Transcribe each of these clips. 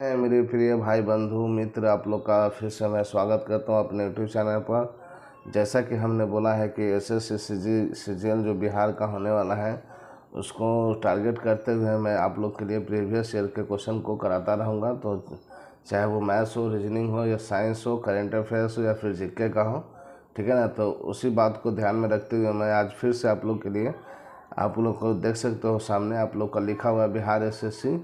मेरे प्रिय भाई बंधु मित्र, आप लोग का फिर से मैं स्वागत करता हूं अपने यूट्यूब चैनल पर। जैसा कि हमने बोला है कि एसएससी सीजीएल जो बिहार का होने वाला है उसको टारगेट करते हुए मैं आप लोग के लिए प्रीवियस ईयर के क्वेश्चन को कराता रहूँगा। तो चाहे वो मैथ्स हो, रीजनिंग हो या साइंस हो, करेंट अफेयर्स हो या फिर जीके का हो, ठीक है ना। तो उसी बात को ध्यान में रखते हुए मैं आज फिर से आप लोग के लिए, आप लोग को देख सकते हो सामने आप लोग का लिखा हुआ बिहार एसएससी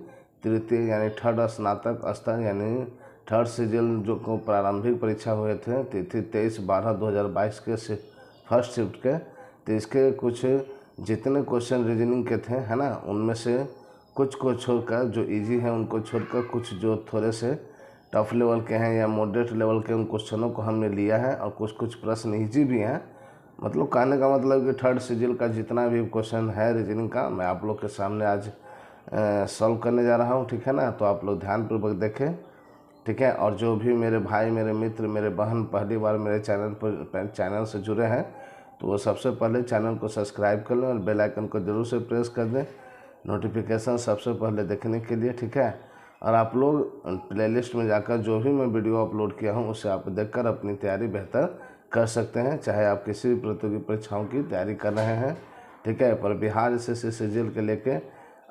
तृतीय यानी थर्ड स्नातक स्तर यानी थर्ड सीजीएल जो को प्रारंभिक परीक्षा हुए थे तिथि 23/12/2022 के फर्स्ट शिफ्ट के। तो इसके कुछ जितने क्वेश्चन रीजनिंग के थे, है ना, उनमें से कुछ को छोड़कर, जो इजी हैं उनको छोड़कर, कुछ जो थोड़े से टफ लेवल के हैं या मॉडरेट लेवल के, उन क्वेश्चनों को हमने लिया है। और कुछ कुछ प्रश्न इजी भी हैं। मतलब कहने का मतलब कि थर्ड सीजीएल का जितना भी क्वेश्चन है रीजनिंग का, मैं आप लोग के सामने आज सॉल्व करने जा रहा हूँ, ठीक है ना। तो आप लोग ध्यानपूर्वक देखें, ठीक है। और जो भी मेरे भाई, मेरे मित्र, मेरे बहन पहली बार मेरे चैनल से जुड़े हैं तो वो सबसे पहले चैनल को सब्सक्राइब कर लें और बेल आइकन को जरूर से प्रेस कर दें नोटिफिकेशन सबसे पहले देखने के लिए, ठीक है। और आप लोग प्लेलिस्ट में जाकर जो भी मैं वीडियो अपलोड किया हूँ उसे आप देखकर अपनी तैयारी बेहतर कर सकते हैं, चाहे आप किसी भी प्रतियोगी परीक्षाओं की तैयारी कर रहे हैं, ठीक है। पर बिहार एसएससी सीजीएल के लेके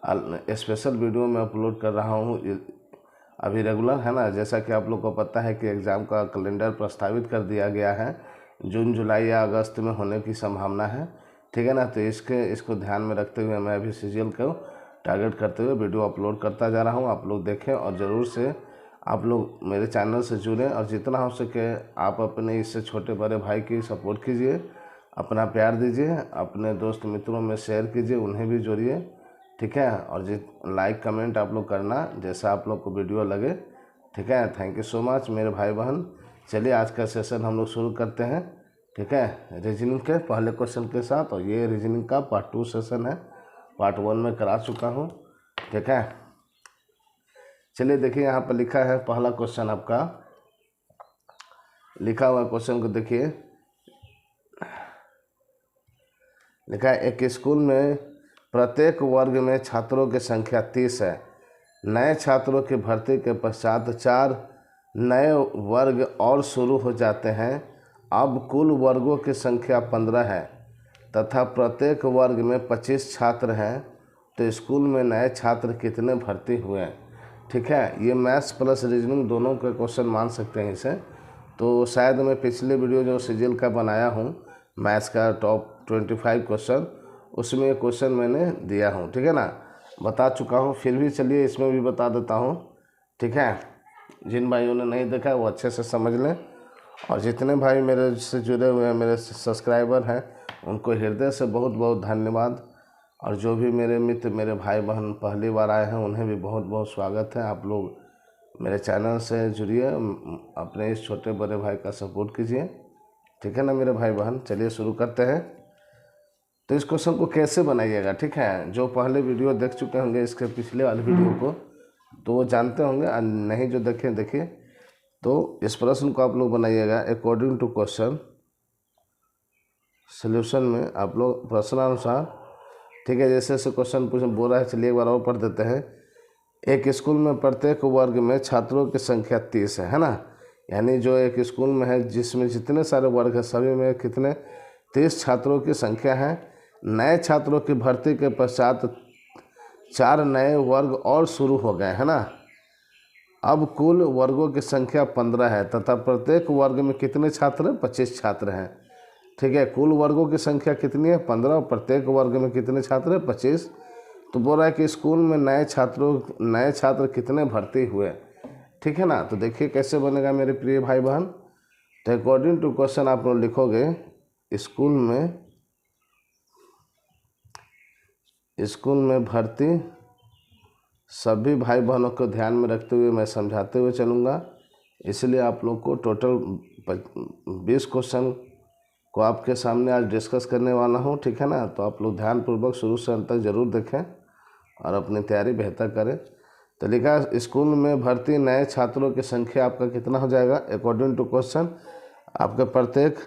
स्पेशल वीडियो मैं अपलोड कर रहा हूँ अभी रेगुलर, है ना। जैसा कि आप लोग को पता है कि एग्ज़ाम का कैलेंडर प्रस्तावित कर दिया गया है, जून जुलाई या अगस्त में होने की संभावना है, ठीक है ना। तो इसको ध्यान में रखते हुए मैं अभी सीजीएल को टारगेट करते हुए वीडियो अपलोड करता जा रहा हूँ। आप लोग देखें और ज़रूर से आप लोग मेरे चैनल से जुड़ें और जितना हो सके आप अपने इससे छोटे बड़े भाई की सपोर्ट कीजिए, अपना प्यार दीजिए, अपने दोस्त मित्रों में शेयर कीजिए, उन्हें भी जोड़िए, ठीक है। और लाइक कमेंट आप लोग करना जैसा आप लोग को वीडियो लगे, ठीक है। थैंक यू सो मच मेरे भाई बहन। चलिए आज का सेशन हम लोग शुरू करते हैं, ठीक है, रीजनिंग के पहले क्वेश्चन के साथ। और ये रीजनिंग का पार्ट 2 सेशन है, पार्ट 1 में करा चुका हूँ, ठीक है। चलिए देखिए, यहाँ पर लिखा है पहला क्वेश्चन, आपका लिखा हुआ क्वेश्चन को देखिए। लिखा है एक स्कूल में प्रत्येक वर्ग में छात्रों की संख्या 30 है। नए छात्रों की भर्ती के पश्चात 4 नए वर्ग और शुरू हो जाते हैं। अब कुल वर्गों की संख्या 15 है तथा प्रत्येक वर्ग में 25 छात्र हैं। तो स्कूल में नए छात्र कितने भर्ती हुए? ठीक है, ये मैथ्स प्लस रीजनिंग दोनों के क्वेश्चन मान सकते हैं इसे। तो शायद मैं पिछले वीडियो जो सीजीएल का बनाया हूँ मैथ्स का टॉप 25 क्वेश्चन, उसमें ये क्वेश्चन मैंने दिया हूँ, ठीक है ना, बता चुका हूँ। फिर भी चलिए इसमें भी बता देता हूँ, ठीक है। जिन भाइयों ने नहीं देखा वो अच्छे से समझ लें। और जितने भाई मेरे से जुड़े हुए हैं, मेरे सब्सक्राइबर हैं, उनको हृदय से बहुत बहुत धन्यवाद। और जो भी मेरे मित्र, मेरे भाई बहन पहली बार आए हैं, उन्हें भी बहुत बहुत स्वागत है। आप लोग मेरे चैनल से जुड़िए, अपने इस छोटे बड़े भाई का सपोर्ट कीजिए, ठीक है ना मेरे भाई बहन। चलिए शुरू करते हैं। तो इस क्वेश्चन को कैसे बनाइएगा, ठीक है, जो पहले वीडियो देख चुके होंगे इसके पिछले वाले वीडियो को तो वो जानते होंगे, नहीं जो देखें देखिए। तो इस प्रश्न को आप लोग बनाइएगा अकॉर्डिंग टू क्वेश्चन। सॉल्यूशन में आप लोग प्रश्नानुसार, ठीक है, जैसे जैसे क्वेश्चन बोल रहा है। चलिए एक बार और पढ़ देते हैं। एक स्कूल में प्रत्येक वर्ग में छात्रों की संख्या 30 है ना। यानी जो एक स्कूल में है जिसमें जितने सारे वर्ग है सभी में कितने 30 छात्रों की संख्या है। नए छात्रों की भर्ती के पश्चात 4 नए वर्ग और शुरू हो गए, है ना। अब कुल वर्गों की संख्या 15 है तथा प्रत्येक वर्ग में कितने छात्र हैं? 25 छात्र हैं, ठीक है। कुल वर्गों की संख्या कितनी है? 15। और प्रत्येक वर्ग में कितने छात्र हैं? 25। तो बोल रहा है कि स्कूल में नए छात्र कितने भर्ती हुए, ठीक है ना। तो देखिए कैसे बनेगा मेरे प्रिय भाई बहन। तो अकॉर्डिंग टू क्वेश्चन आप लोग लिखोगे स्कूल में भर्ती, सभी भाई बहनों को ध्यान में रखते हुए मैं समझाते हुए चलूँगा, इसलिए आप लोग को टोटल 20 क्वेश्चन को आपके सामने आज डिस्कस करने वाला हूँ, ठीक है ना। तो आप लोग ध्यानपूर्वक शुरू से अंत तक ज़रूर देखें और अपनी तैयारी बेहतर करें। तो लिखा स्कूल में भर्ती नए छात्रों की संख्या आपका कितना हो जाएगा अकॉर्डिंग टू क्वेश्चन। आपके प्रत्येक,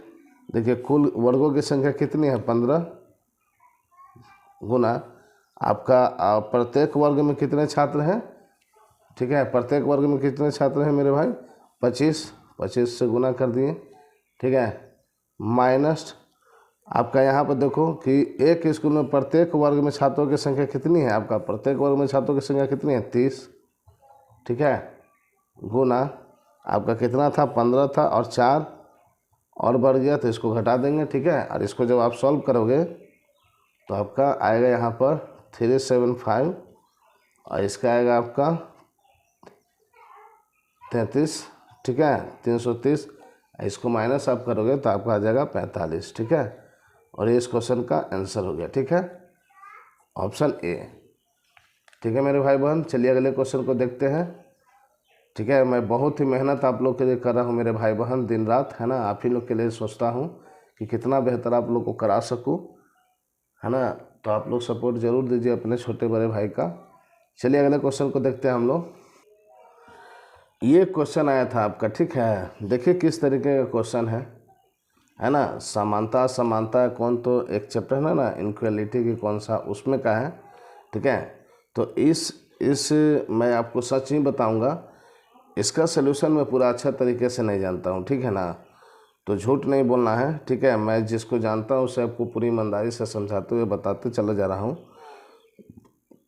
देखिए कुल वर्गों की संख्या कितनी है? 15 गुना आपका प्रत्येक वर्ग में कितने छात्र हैं? ठीक है। प्रत्येक वर्ग में कितने छात्र हैं मेरे भाई? 25, 25 से गुना कर दिए, ठीक है। माइनस आपका यहाँ पर देखो कि एक स्कूल में प्रत्येक वर्ग में छात्रों की संख्या कितनी है? आपका प्रत्येक वर्ग में छात्रों की संख्या कितनी है? 30, ठीक है। गुना आपका कितना था? 15 था, और 4 और बढ़ गया तो इसको घटा देंगे, ठीक है। और इसको जब आप सॉल्व करोगे तो आपका आएगा यहाँ पर 375, और इसका आएगा आपका 33, ठीक है, 330। इसको माइनस आप करोगे तो आपका आ जाएगा 45, ठीक है। और ये इस क्वेश्चन का आंसर हो गया, ठीक है, ऑप्शन ए। ठीक है मेरे भाई बहन, चलिए अगले क्वेश्चन को देखते हैं। ठीक है, मैं बहुत ही मेहनत आप लोग के लिए कर रहा हूँ मेरे भाई बहन, दिन रात, है ना। आप ही लोग के लिए सोचता हूँ कि कितना बेहतर आप लोग को करा सकूँ, है ना। तो आप लोग सपोर्ट ज़रूर दीजिए अपने छोटे बड़े भाई का। चलिए अगले क्वेश्चन को देखते हैं हम लोग। ये क्वेश्चन आया था आपका, ठीक है। देखिए किस तरीके का क्वेश्चन है ना। समानता समानता कौन, तो एक चैप्टर है ना इनक्वालिटी की, कौन सा, उसमें का है, ठीक है। तो इस मैं आपको सच ही बताऊंगा, इसका सलूशन मैं पूरा अच्छा तरीके से नहीं जानता हूँ, ठीक है ना। तो झूठ नहीं बोलना है, ठीक है। मैं जिसको जानता हूँ उसे आपको पूरी ईमानदारी से समझाते हुए बताते चला जा रहा हूँ।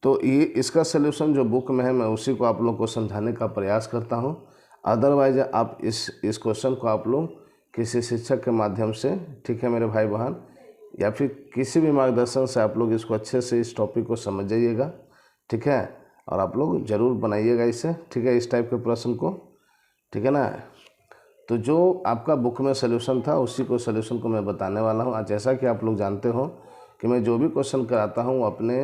तो ये इसका सलूशन जो बुक में है मैं उसी को आप लोग को समझाने का प्रयास करता हूँ। अदरवाइज आप इस क्वेश्चन को आप लोग किसी शिक्षक के माध्यम से, ठीक है मेरे भाई बहन, या फिर किसी भी मार्गदर्शन से आप लोग इसको अच्छे से इस टॉपिक को समझ जाइएगा, ठीक है। और आप लोग ज़रूर बनाइएगा इसे, ठीक है, इस टाइप के प्रश्न को, ठीक है ना। तो जो आपका बुक में सलूशन था उसी को सलूशन को मैं बताने वाला हूँ। जैसा कि आप लोग जानते हो कि मैं जो भी क्वेश्चन कराता हूँ अपने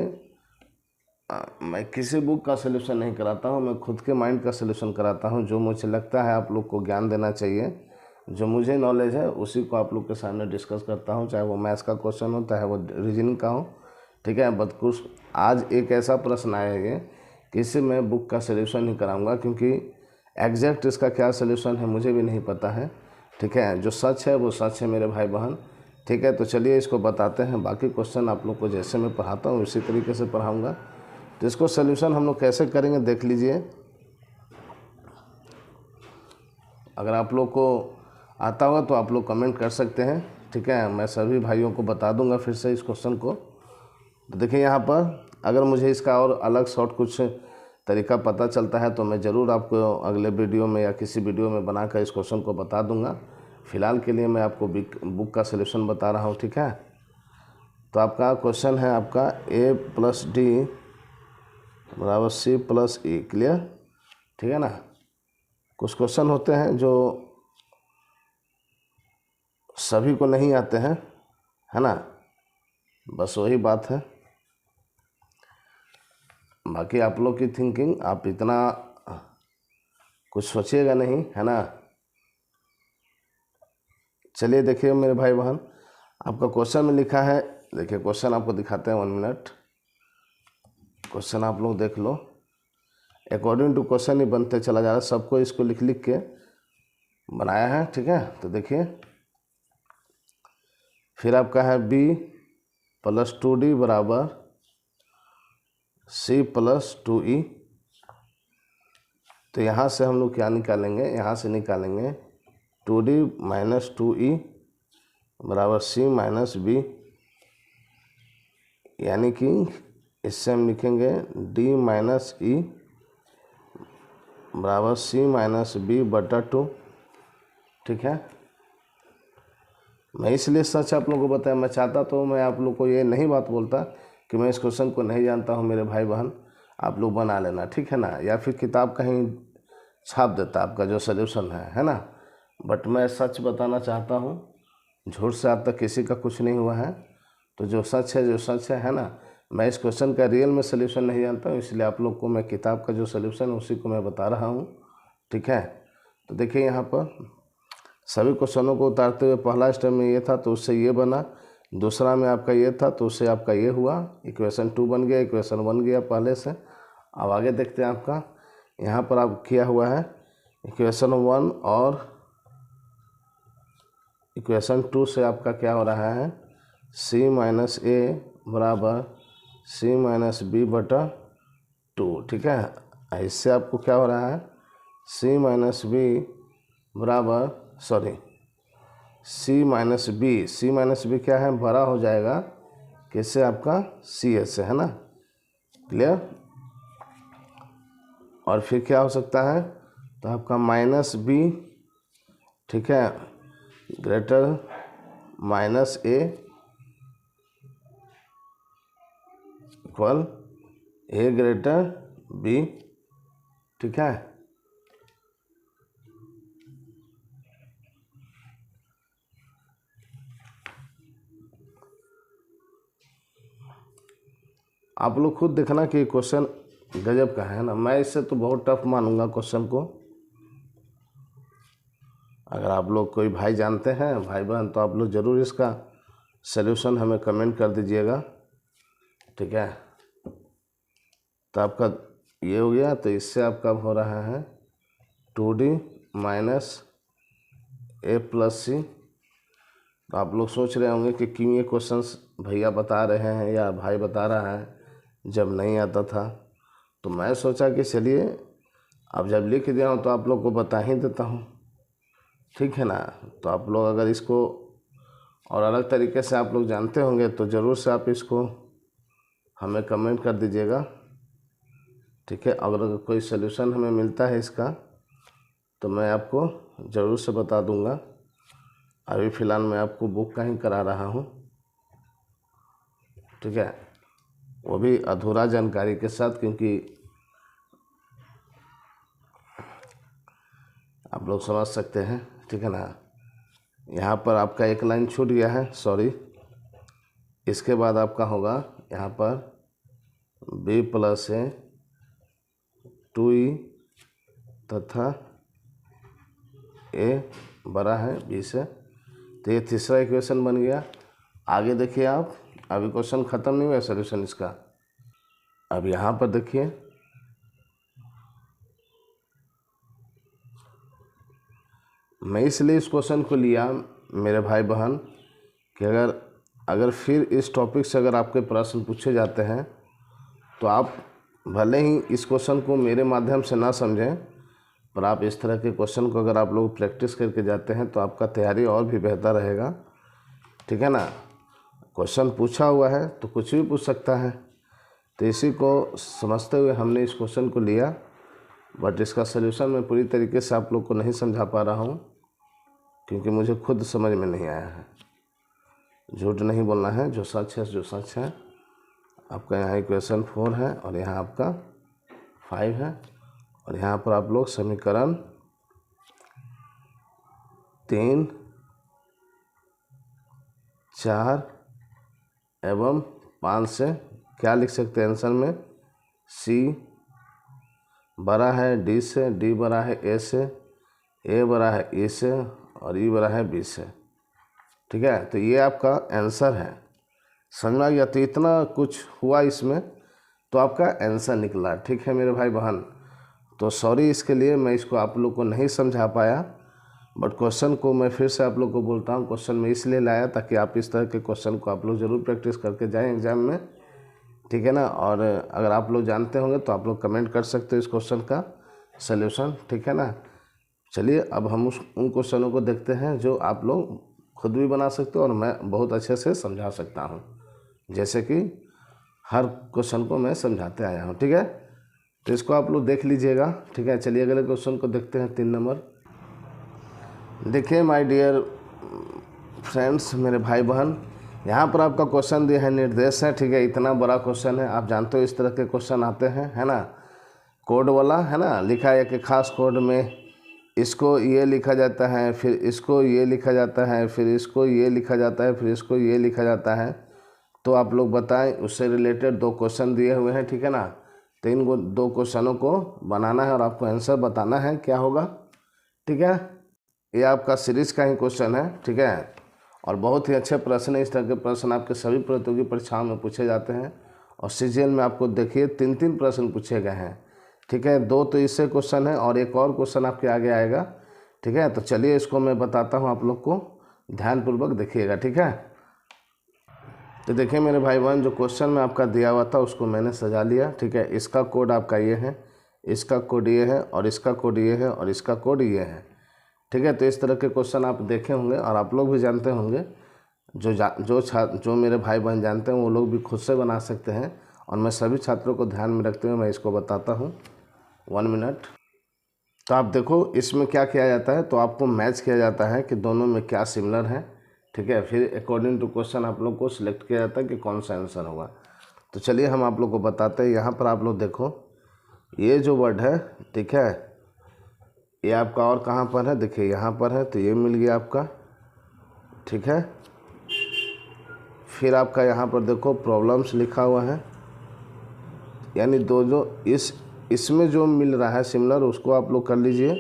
मैं किसी बुक का सलूशन नहीं कराता हूँ, मैं खुद के माइंड का सलूशन कराता हूँ। जो मुझे लगता है आप लोग को ज्ञान देना चाहिए, जो मुझे नॉलेज है उसी को आप लोग के सामने डिस्कस करता हूँ, चाहे वो मैथ्स का क्वेश्चन हो चाहे वो रीजनिंग का हो, ठीक है। बट कुछ आज एक ऐसा प्रश्न आएगा कि इससे मैं बुक का सलूशन ही कराऊंगा, क्योंकि एग्जैक्ट इसका क्या सलूशन है मुझे भी नहीं पता है, ठीक है। जो सच है वो सच है मेरे भाई बहन, ठीक है। तो चलिए इसको बताते हैं। बाकी क्वेश्चन आप लोग को जैसे मैं पढ़ाता हूँ उसी तरीके से पढ़ाऊँगा। तो इसको सलूशन हम लोग कैसे करेंगे देख लीजिए। अगर आप लोग को आता होगा तो आप लोग कमेंट कर सकते हैं, ठीक है। मैं सभी भाइयों को बता दूंगा फिर से इस क्वेश्चन को। तो देखिए यहाँ पर अगर मुझे इसका और अलग शॉर्ट कुछ तरीका पता चलता है तो मैं ज़रूर आपको अगले वीडियो में या किसी वीडियो में बनाकर इस क्वेश्चन को बता दूंगा। फ़िलहाल के लिए मैं आपको बुक का सलूशन बता रहा हूँ, ठीक है। तो आपका क्वेश्चन है आपका a+d बराबर c+e, क्लियर, ठीक है ना। कुछ क्वेश्चन होते हैं जो सभी को नहीं आते हैं, है ना, बस वही बात है। बाकी आप लोग की थिंकिंग, आप इतना कुछ सोचिएगा नहीं, है ना। चलिए देखिए मेरे भाई बहन, आपका क्वेश्चन में लिखा है, देखिए क्वेश्चन आपको दिखाते हैं, 1 मिनट। क्वेश्चन आप लोग देख लो, अकॉर्डिंग टू क्वेश्चन ही बनते चला जा रहा है, सबको इसको लिख लिख के बनाया है, ठीक है। तो देखिए फिर आपका है b+2d बराबर c+2e। तो यहाँ से हम लोग क्या निकालेंगे, यहाँ से निकालेंगे 2d - 2e बराबर c-b, यानी कि इससे हम लिखेंगे d - e बराबर c-b/2, ठीक है। मैं इसलिए सच आप लोगों को बताया, मैं चाहता तो मैं आप लोग को ये नहीं बात बोलता कि मैं इस क्वेश्चन को नहीं जानता हूँ मेरे भाई बहन, आप लोग बना लेना, ठीक है ना, या फिर किताब कहीं छाप देता आपका जो सलूशन है ना। बट मैं सच बताना चाहता हूँ, झूठ से आज तक किसी का कुछ नहीं हुआ है। तो जो सच है, जो सच है ना। मैं इस क्वेश्चन का रियल में सलूशन नहीं जानता हूँ, इसलिए आप लोग को मैं किताब का जो सलूशन है उसी को मैं बता रहा हूँ, ठीक है। तो देखिए यहाँ पर सभी क्वेश्चनों को उतारते हुए पहला स्टेप में ये था तो उससे ये बना, दूसरा में आपका ये था तो उससे आपका ये हुआ, इक्वेशन 2 बन गया, इक्वेशन 1 गया पहले से। अब आगे देखते हैं, आपका यहाँ पर आप किया हुआ है इक्वेशन 1 और इक्वेशन 2 से आपका क्या हो रहा है, c-a बराबर c-b/2, ठीक है। इससे आपको क्या हो रहा है, सी माइनस बी बराबर सी माइनस बी क्या है, बड़ा हो जाएगा किससे, आपका सी एस से, है ना, क्लियर। और फिर क्या हो सकता है, तो आपका माइनस बी, ठीक है, ग्रेटर माइनस ए इक्वल ए ग्रेटर बी, ठीक है। आप लोग खुद देखना कि क्वेश्चन गजब का है ना। मैं इससे तो बहुत टफ मानूंगा क्वेश्चन को। अगर आप लोग कोई भाई जानते हैं, भाई बहन, तो आप लोग ज़रूर इसका सलूशन हमें कमेंट कर दीजिएगा, ठीक है। तो आपका ये हो गया। तो इससे आपका हो रहा है 2d माइनस ए प्लस सी। तो आप लोग सोच रहे होंगे कि क्यों ये क्वेश्चंस भैया बता रहे हैं या भाई बता रहा है, जब नहीं आता था। तो मैं सोचा कि चलिए अब जब लिख दिया हूँ तो आप लोग को बता ही देता हूँ, ठीक है ना। तो आप लोग अगर इसको और अलग तरीके से आप लोग जानते होंगे तो ज़रूर से आप इसको हमें कमेंट कर दीजिएगा, ठीक है। अगर कोई सलूशन हमें मिलता है इसका तो मैं आपको ज़रूर से बता दूंगा। अभी फ़िलहाल मैं आपको बुक का ही करा रहा हूँ, ठीक है, वो भी अधूरा जानकारी के साथ, क्योंकि आप लोग समझ सकते हैं, ठीक है ना। यहाँ पर आपका एक लाइन छूट गया है, सॉरी। इसके बाद आपका होगा यहाँ पर b प्लस है 2e तथा a बड़ा है b से। तो ये तीसरा इक्वेशन बन गया। आगे देखिए आप, अभी क्वेश्चन ख़त्म नहीं हुआ सॉल्यूशन इसका। अब यहाँ पर देखिए, मैं इसलिए इस क्वेश्चन को लिया मेरे भाई बहन कि अगर फिर इस टॉपिक से अगर आपके प्रश्न पूछे जाते हैं तो आप भले ही इस क्वेश्चन को मेरे माध्यम से ना समझें, पर आप इस तरह के क्वेश्चन को अगर आप लोग प्रैक्टिस करके जाते हैं तो आपका तैयारी और भी बेहतर रहेगा, ठीक है ना। क्वेश्चन पूछा हुआ है तो कुछ भी पूछ सकता है, तो इसी को समझते हुए हमने इस क्वेश्चन को लिया। बट इसका सलूशन मैं पूरी तरीके से आप लोग को नहीं समझा पा रहा हूँ, क्योंकि मुझे खुद समझ में नहीं आया है। झूठ नहीं बोलना है, जो सच है जो सच है। आपका यहाँ इक्वेशन 4 है और यहाँ आपका 5 है, और यहाँ पर आप लोग समीकरण 3, 4 एवं 5 से क्या लिख सकते हैं आंसर में, C बड़ा है D से, D बड़ा है A से, A बड़ा है E से, और E बड़ा है B से, ठीक है। तो ये आपका आंसर है, समझ में आ गया। तो इतना कुछ हुआ इसमें, तो आपका आंसर निकला, ठीक है मेरे भाई बहन। तो सॉरी इसके लिए, मैं इसको आप लोग को नहीं समझा पाया। बट क्वेश्चन को मैं फिर से आप लोग को बोलता हूँ, क्वेश्चन में इसलिए लाया ताकि आप इस तरह के क्वेश्चन को आप लोग ज़रूर प्रैक्टिस करके जाएं एग्ज़ाम में, ठीक है ना। और अगर आप लोग जानते होंगे तो आप लोग कमेंट कर सकते हो इस क्वेश्चन का सल्यूशन, ठीक है ना। चलिए अब हम उन क्वेश्चनों को देखते हैं जो आप लोग खुद भी बना सकते हो और मैं बहुत अच्छे से समझा सकता हूँ, जैसे कि हर क्वेश्चन को मैं समझाते आया हूँ, ठीक है। तो इसको आप लोग देख लीजिएगा, ठीक है। चलिए अगले क्वेश्चन को देखते हैं, 3 नंबर। देखिए माय डियर फ्रेंड्स, मेरे भाई बहन, यहाँ पर आपका क्वेश्चन दिया है, निर्देश है, ठीक है। इतना बड़ा क्वेश्चन है, आप जानते हो इस तरह के क्वेश्चन आते हैं, है ना, कोड वाला, है ना। लिखा है कि खास कोड में इसको ये लिखा जाता है, फिर इसको ये लिखा जाता है, फिर इसको ये लिखा जाता है, फिर इसको ये लिखा जाता है। तो आप लोग बताएं, उससे रिलेटेड 2 क्वेश्चन दिए हुए हैं, ठीक है ना। तो इन 2 क्वेश्चनों को बनाना है और आपको आंसर बताना है क्या होगा, ठीक है। ये आपका सीरीज का ही क्वेश्चन है, ठीक है। और बहुत ही अच्छे प्रश्न है। इस तरह के प्रश्न आपके सभी प्रतियोगी परीक्षाओं में पूछे जाते हैं। और सीजीएल में आपको देखिए 3-3 प्रश्न पूछे गए हैं, ठीक है। 2 तो इससे क्वेश्चन है और एक और क्वेश्चन आपके आगे आएगा, ठीक है। तो चलिए इसको मैं बताता हूँ, आप लोग को ध्यानपूर्वक देखिएगा, ठीक है। तो देखिए मेरे भाई बहन, जो क्वेश्चन में आपका दिया हुआ था उसको मैंने सजा लिया, ठीक है। इसका कोड आपका ये है इसका कोड ये है और इसका कोड ये है और इसका कोड ये है। ठीक है, तो इस तरह के क्वेश्चन आप देखे होंगे और आप लोग भी जानते होंगे। जो मेरे भाई बहन जानते हैं वो लोग भी खुद से बना सकते हैं, और मैं सभी छात्रों को ध्यान में रखते हुए मैं इसको बताता हूँ। 1 मिनट। तो आप देखो इसमें क्या किया जाता है, तो आपको मैच किया जाता है कि दोनों में क्या सिमिलर है। ठीक है, फिर अकॉर्डिंग टू क्वेश्चन आप लोग को सिलेक्ट किया जाता है कि कौन सा आंसर होगा। तो चलिए हम आप लोग को बताते हैं। यहाँ पर आप लोग देखो ये जो वर्ड है, ठीक है, ये आपका और कहाँ पर है, देखिए यहाँ पर है, तो ये मिल गया आपका। ठीक है, फिर आपका यहाँ पर देखो प्रॉब्लम्स लिखा हुआ है, यानी दो जो इसमें जो मिल रहा है सिमिलर उसको आप लोग कर लीजिए।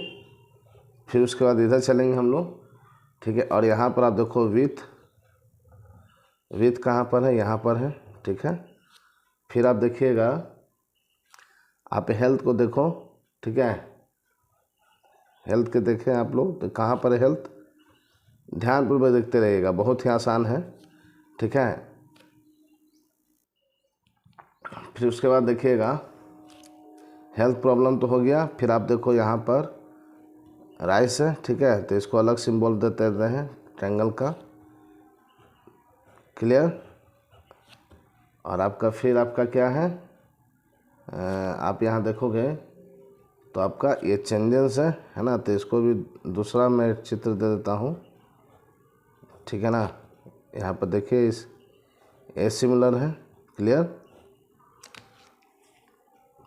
फिर उसके बाद इधर चलेंगे हम लोग। ठीक है, और यहाँ पर आप देखो विथ कहाँ पर है, यहाँ पर है। ठीक है, फिर आप देखिएगा, आप हेल्थ को देखो। ठीक है, हेल्थ के देखें आप लोग, तो कहाँ पर है हेल्थ, ध्यानपूर्वक देखते रहिएगा, बहुत ही आसान है। ठीक है, फिर उसके बाद देखिएगा हेल्थ प्रॉब्लम तो हो गया। फिर आप देखो यहाँ पर राइस है। ठीक है, तो इसको अलग सिंबल देते हैं ट्रायंगल का, क्लियर। और आपका फिर आपका क्या है, आप यहाँ देखोगे तो आपका ये चेंजेस है ना, तो इसको भी दूसरा मैं चित्र दे देता हूँ। ठीक है ना, यहाँ पर देखिए ये सिमिलर है, क्लियर।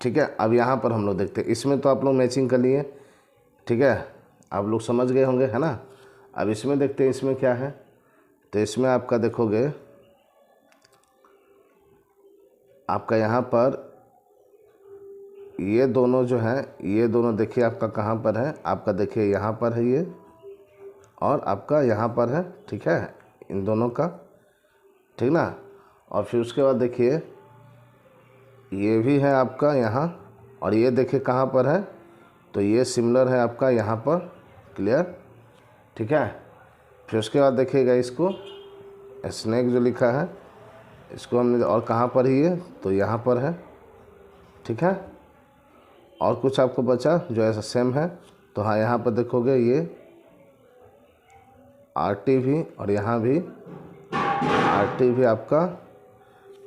ठीक है, अब यहाँ पर हम लोग देखते हैं, इसमें तो आप लोग मैचिंग कर लिए। ठीक है, आप लोग समझ गए होंगे, है ना। अब इसमें देखते हैं इसमें क्या है, तो इसमें आपका देखोगे आपका यहाँ पर ये दोनों जो हैं, ये दोनों देखिए आपका कहाँ पर है, आपका देखिए यहाँ पर है ये, और आपका यहाँ पर है। ठीक है, इन दोनों का, ठीक ना। और फिर उसके बाद देखिए ये भी है आपका यहाँ, और ये देखिए कहाँ पर है, तो ये सिमिलर है आपका यहाँ पर, क्लियर। ठीक है, फिर उसके बाद देखिएगा इसको स्नैक जो लिखा है, इसको हमने और कहाँ पर ही है, तो यहाँ पर है। ठीक है, और कुछ आपको बचा जो ऐसा सेम है, तो हाँ यहाँ पर देखोगे ये RT भी, और यहाँ भी RT भी आपका।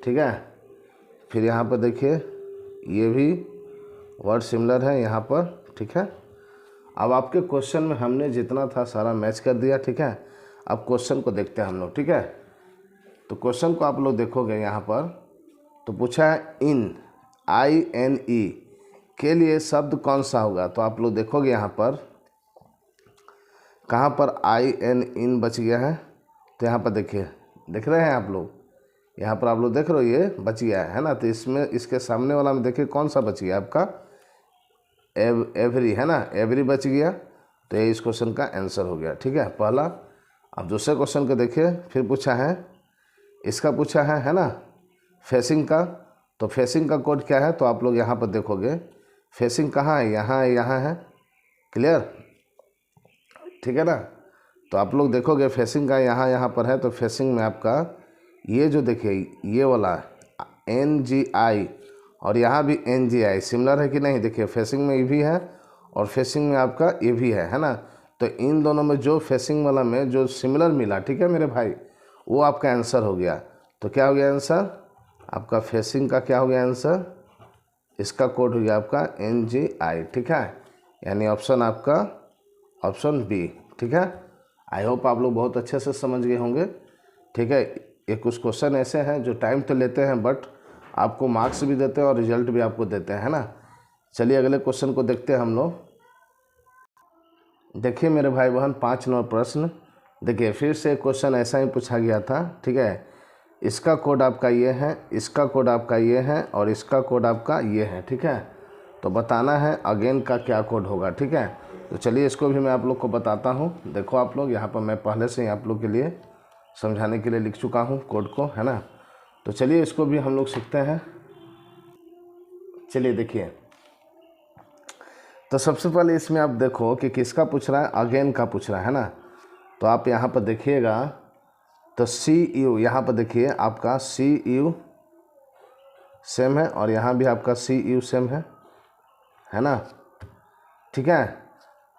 ठीक है, फिर यहाँ पर देखिए ये भी वर्ड सिमिलर है यहाँ पर। ठीक है, अब आपके क्वेश्चन में हमने जितना था सारा मैच कर दिया। ठीक है, अब क्वेश्चन को देखते हैं हम लोग। ठीक है, तो क्वेश्चन को आप लोग देखोगे यहाँ पर, तो पूछा है INE के लिए शब्द कौन सा होगा, तो आप लोग देखोगे यहाँ पर कहाँ पर इन बच गया है, तो यहाँ पर देखिए, देख रहे हैं आप लोग, यहाँ पर आप लोग देख रहे हो ये बच गया है ना। तो इसमें इसके सामने वाला में देखिए कौन सा बच गया आपका, एवरी है ना, एवरी बच गया, तो ये इस क्वेश्चन का आंसर हो गया। ठीक है, पहला। अब दूसरे क्वेश्चन को देखिए, फिर पूछा है, इसका पूछा है ना, फेसिंग का। तो फेसिंग का कोड क्या है, तो आप लोग यहाँ पर देखोगे फेसिंग कहाँ है, यहाँ है, क्लियर। ठीक है ना, तो आप लोग देखोगे फेसिंग का यहाँ पर है, तो फेसिंग में आपका ये जो देखिए ये वाला NGI, और यहाँ भी NGI सिमिलर है कि नहीं, देखिए फेसिंग में ये भी है और फेसिंग में आपका ये भी है ना। तो इन दोनों में जो फेसिंग वाला में जो सिमिलर मिला, ठीक है मेरे भाई, वो आपका आंसर हो गया। तो क्या हो गया आंसर आपका, फेसिंग का क्या हो गया आंसर, इसका कोड हो गया आपका NGI। ठीक है, यानी ऑप्शन आपका ऑप्शन B। ठीक है, आई होप आप लोग बहुत अच्छे से समझ गए होंगे। ठीक है, ये कुछ क्वेश्चन ऐसे हैं जो टाइम तो लेते हैं, बट आपको मार्क्स भी देते हैं और रिजल्ट भी आपको देते हैं, है ना। चलिए अगले क्वेश्चन को देखते हैं हम लोग। देखिए मेरे भाई बहन, 5 नंबर प्रश्न। देखिए फिर से क्वेश्चन ऐसा ही पूछा गया था। ठीक है, इसका कोड आपका ये है, इसका कोड आपका ये है, और इसका कोड आपका ये है। ठीक है, तो बताना है अगेन का क्या कोड होगा। ठीक है, तो चलिए इसको भी मैं आप लोग को बताता हूँ। देखो आप लोग, यहाँ पर मैं पहले से ही आप लोग के लिए समझाने के लिए लिख चुका हूँ कोड को, है ना। तो चलिए इसको भी हम लोग सीखते हैं। चलिए देखिए, तो सबसे पहले इसमें आप देखो कि किसका पूछ रहा है, अगेन का पूछ रहा है ना। तो आप यहाँ पर देखिएगा, तो CU यहाँ पर देखिए आपका CU सेम है, और यहाँ भी आपका CU सेम है है ना, ठीक है।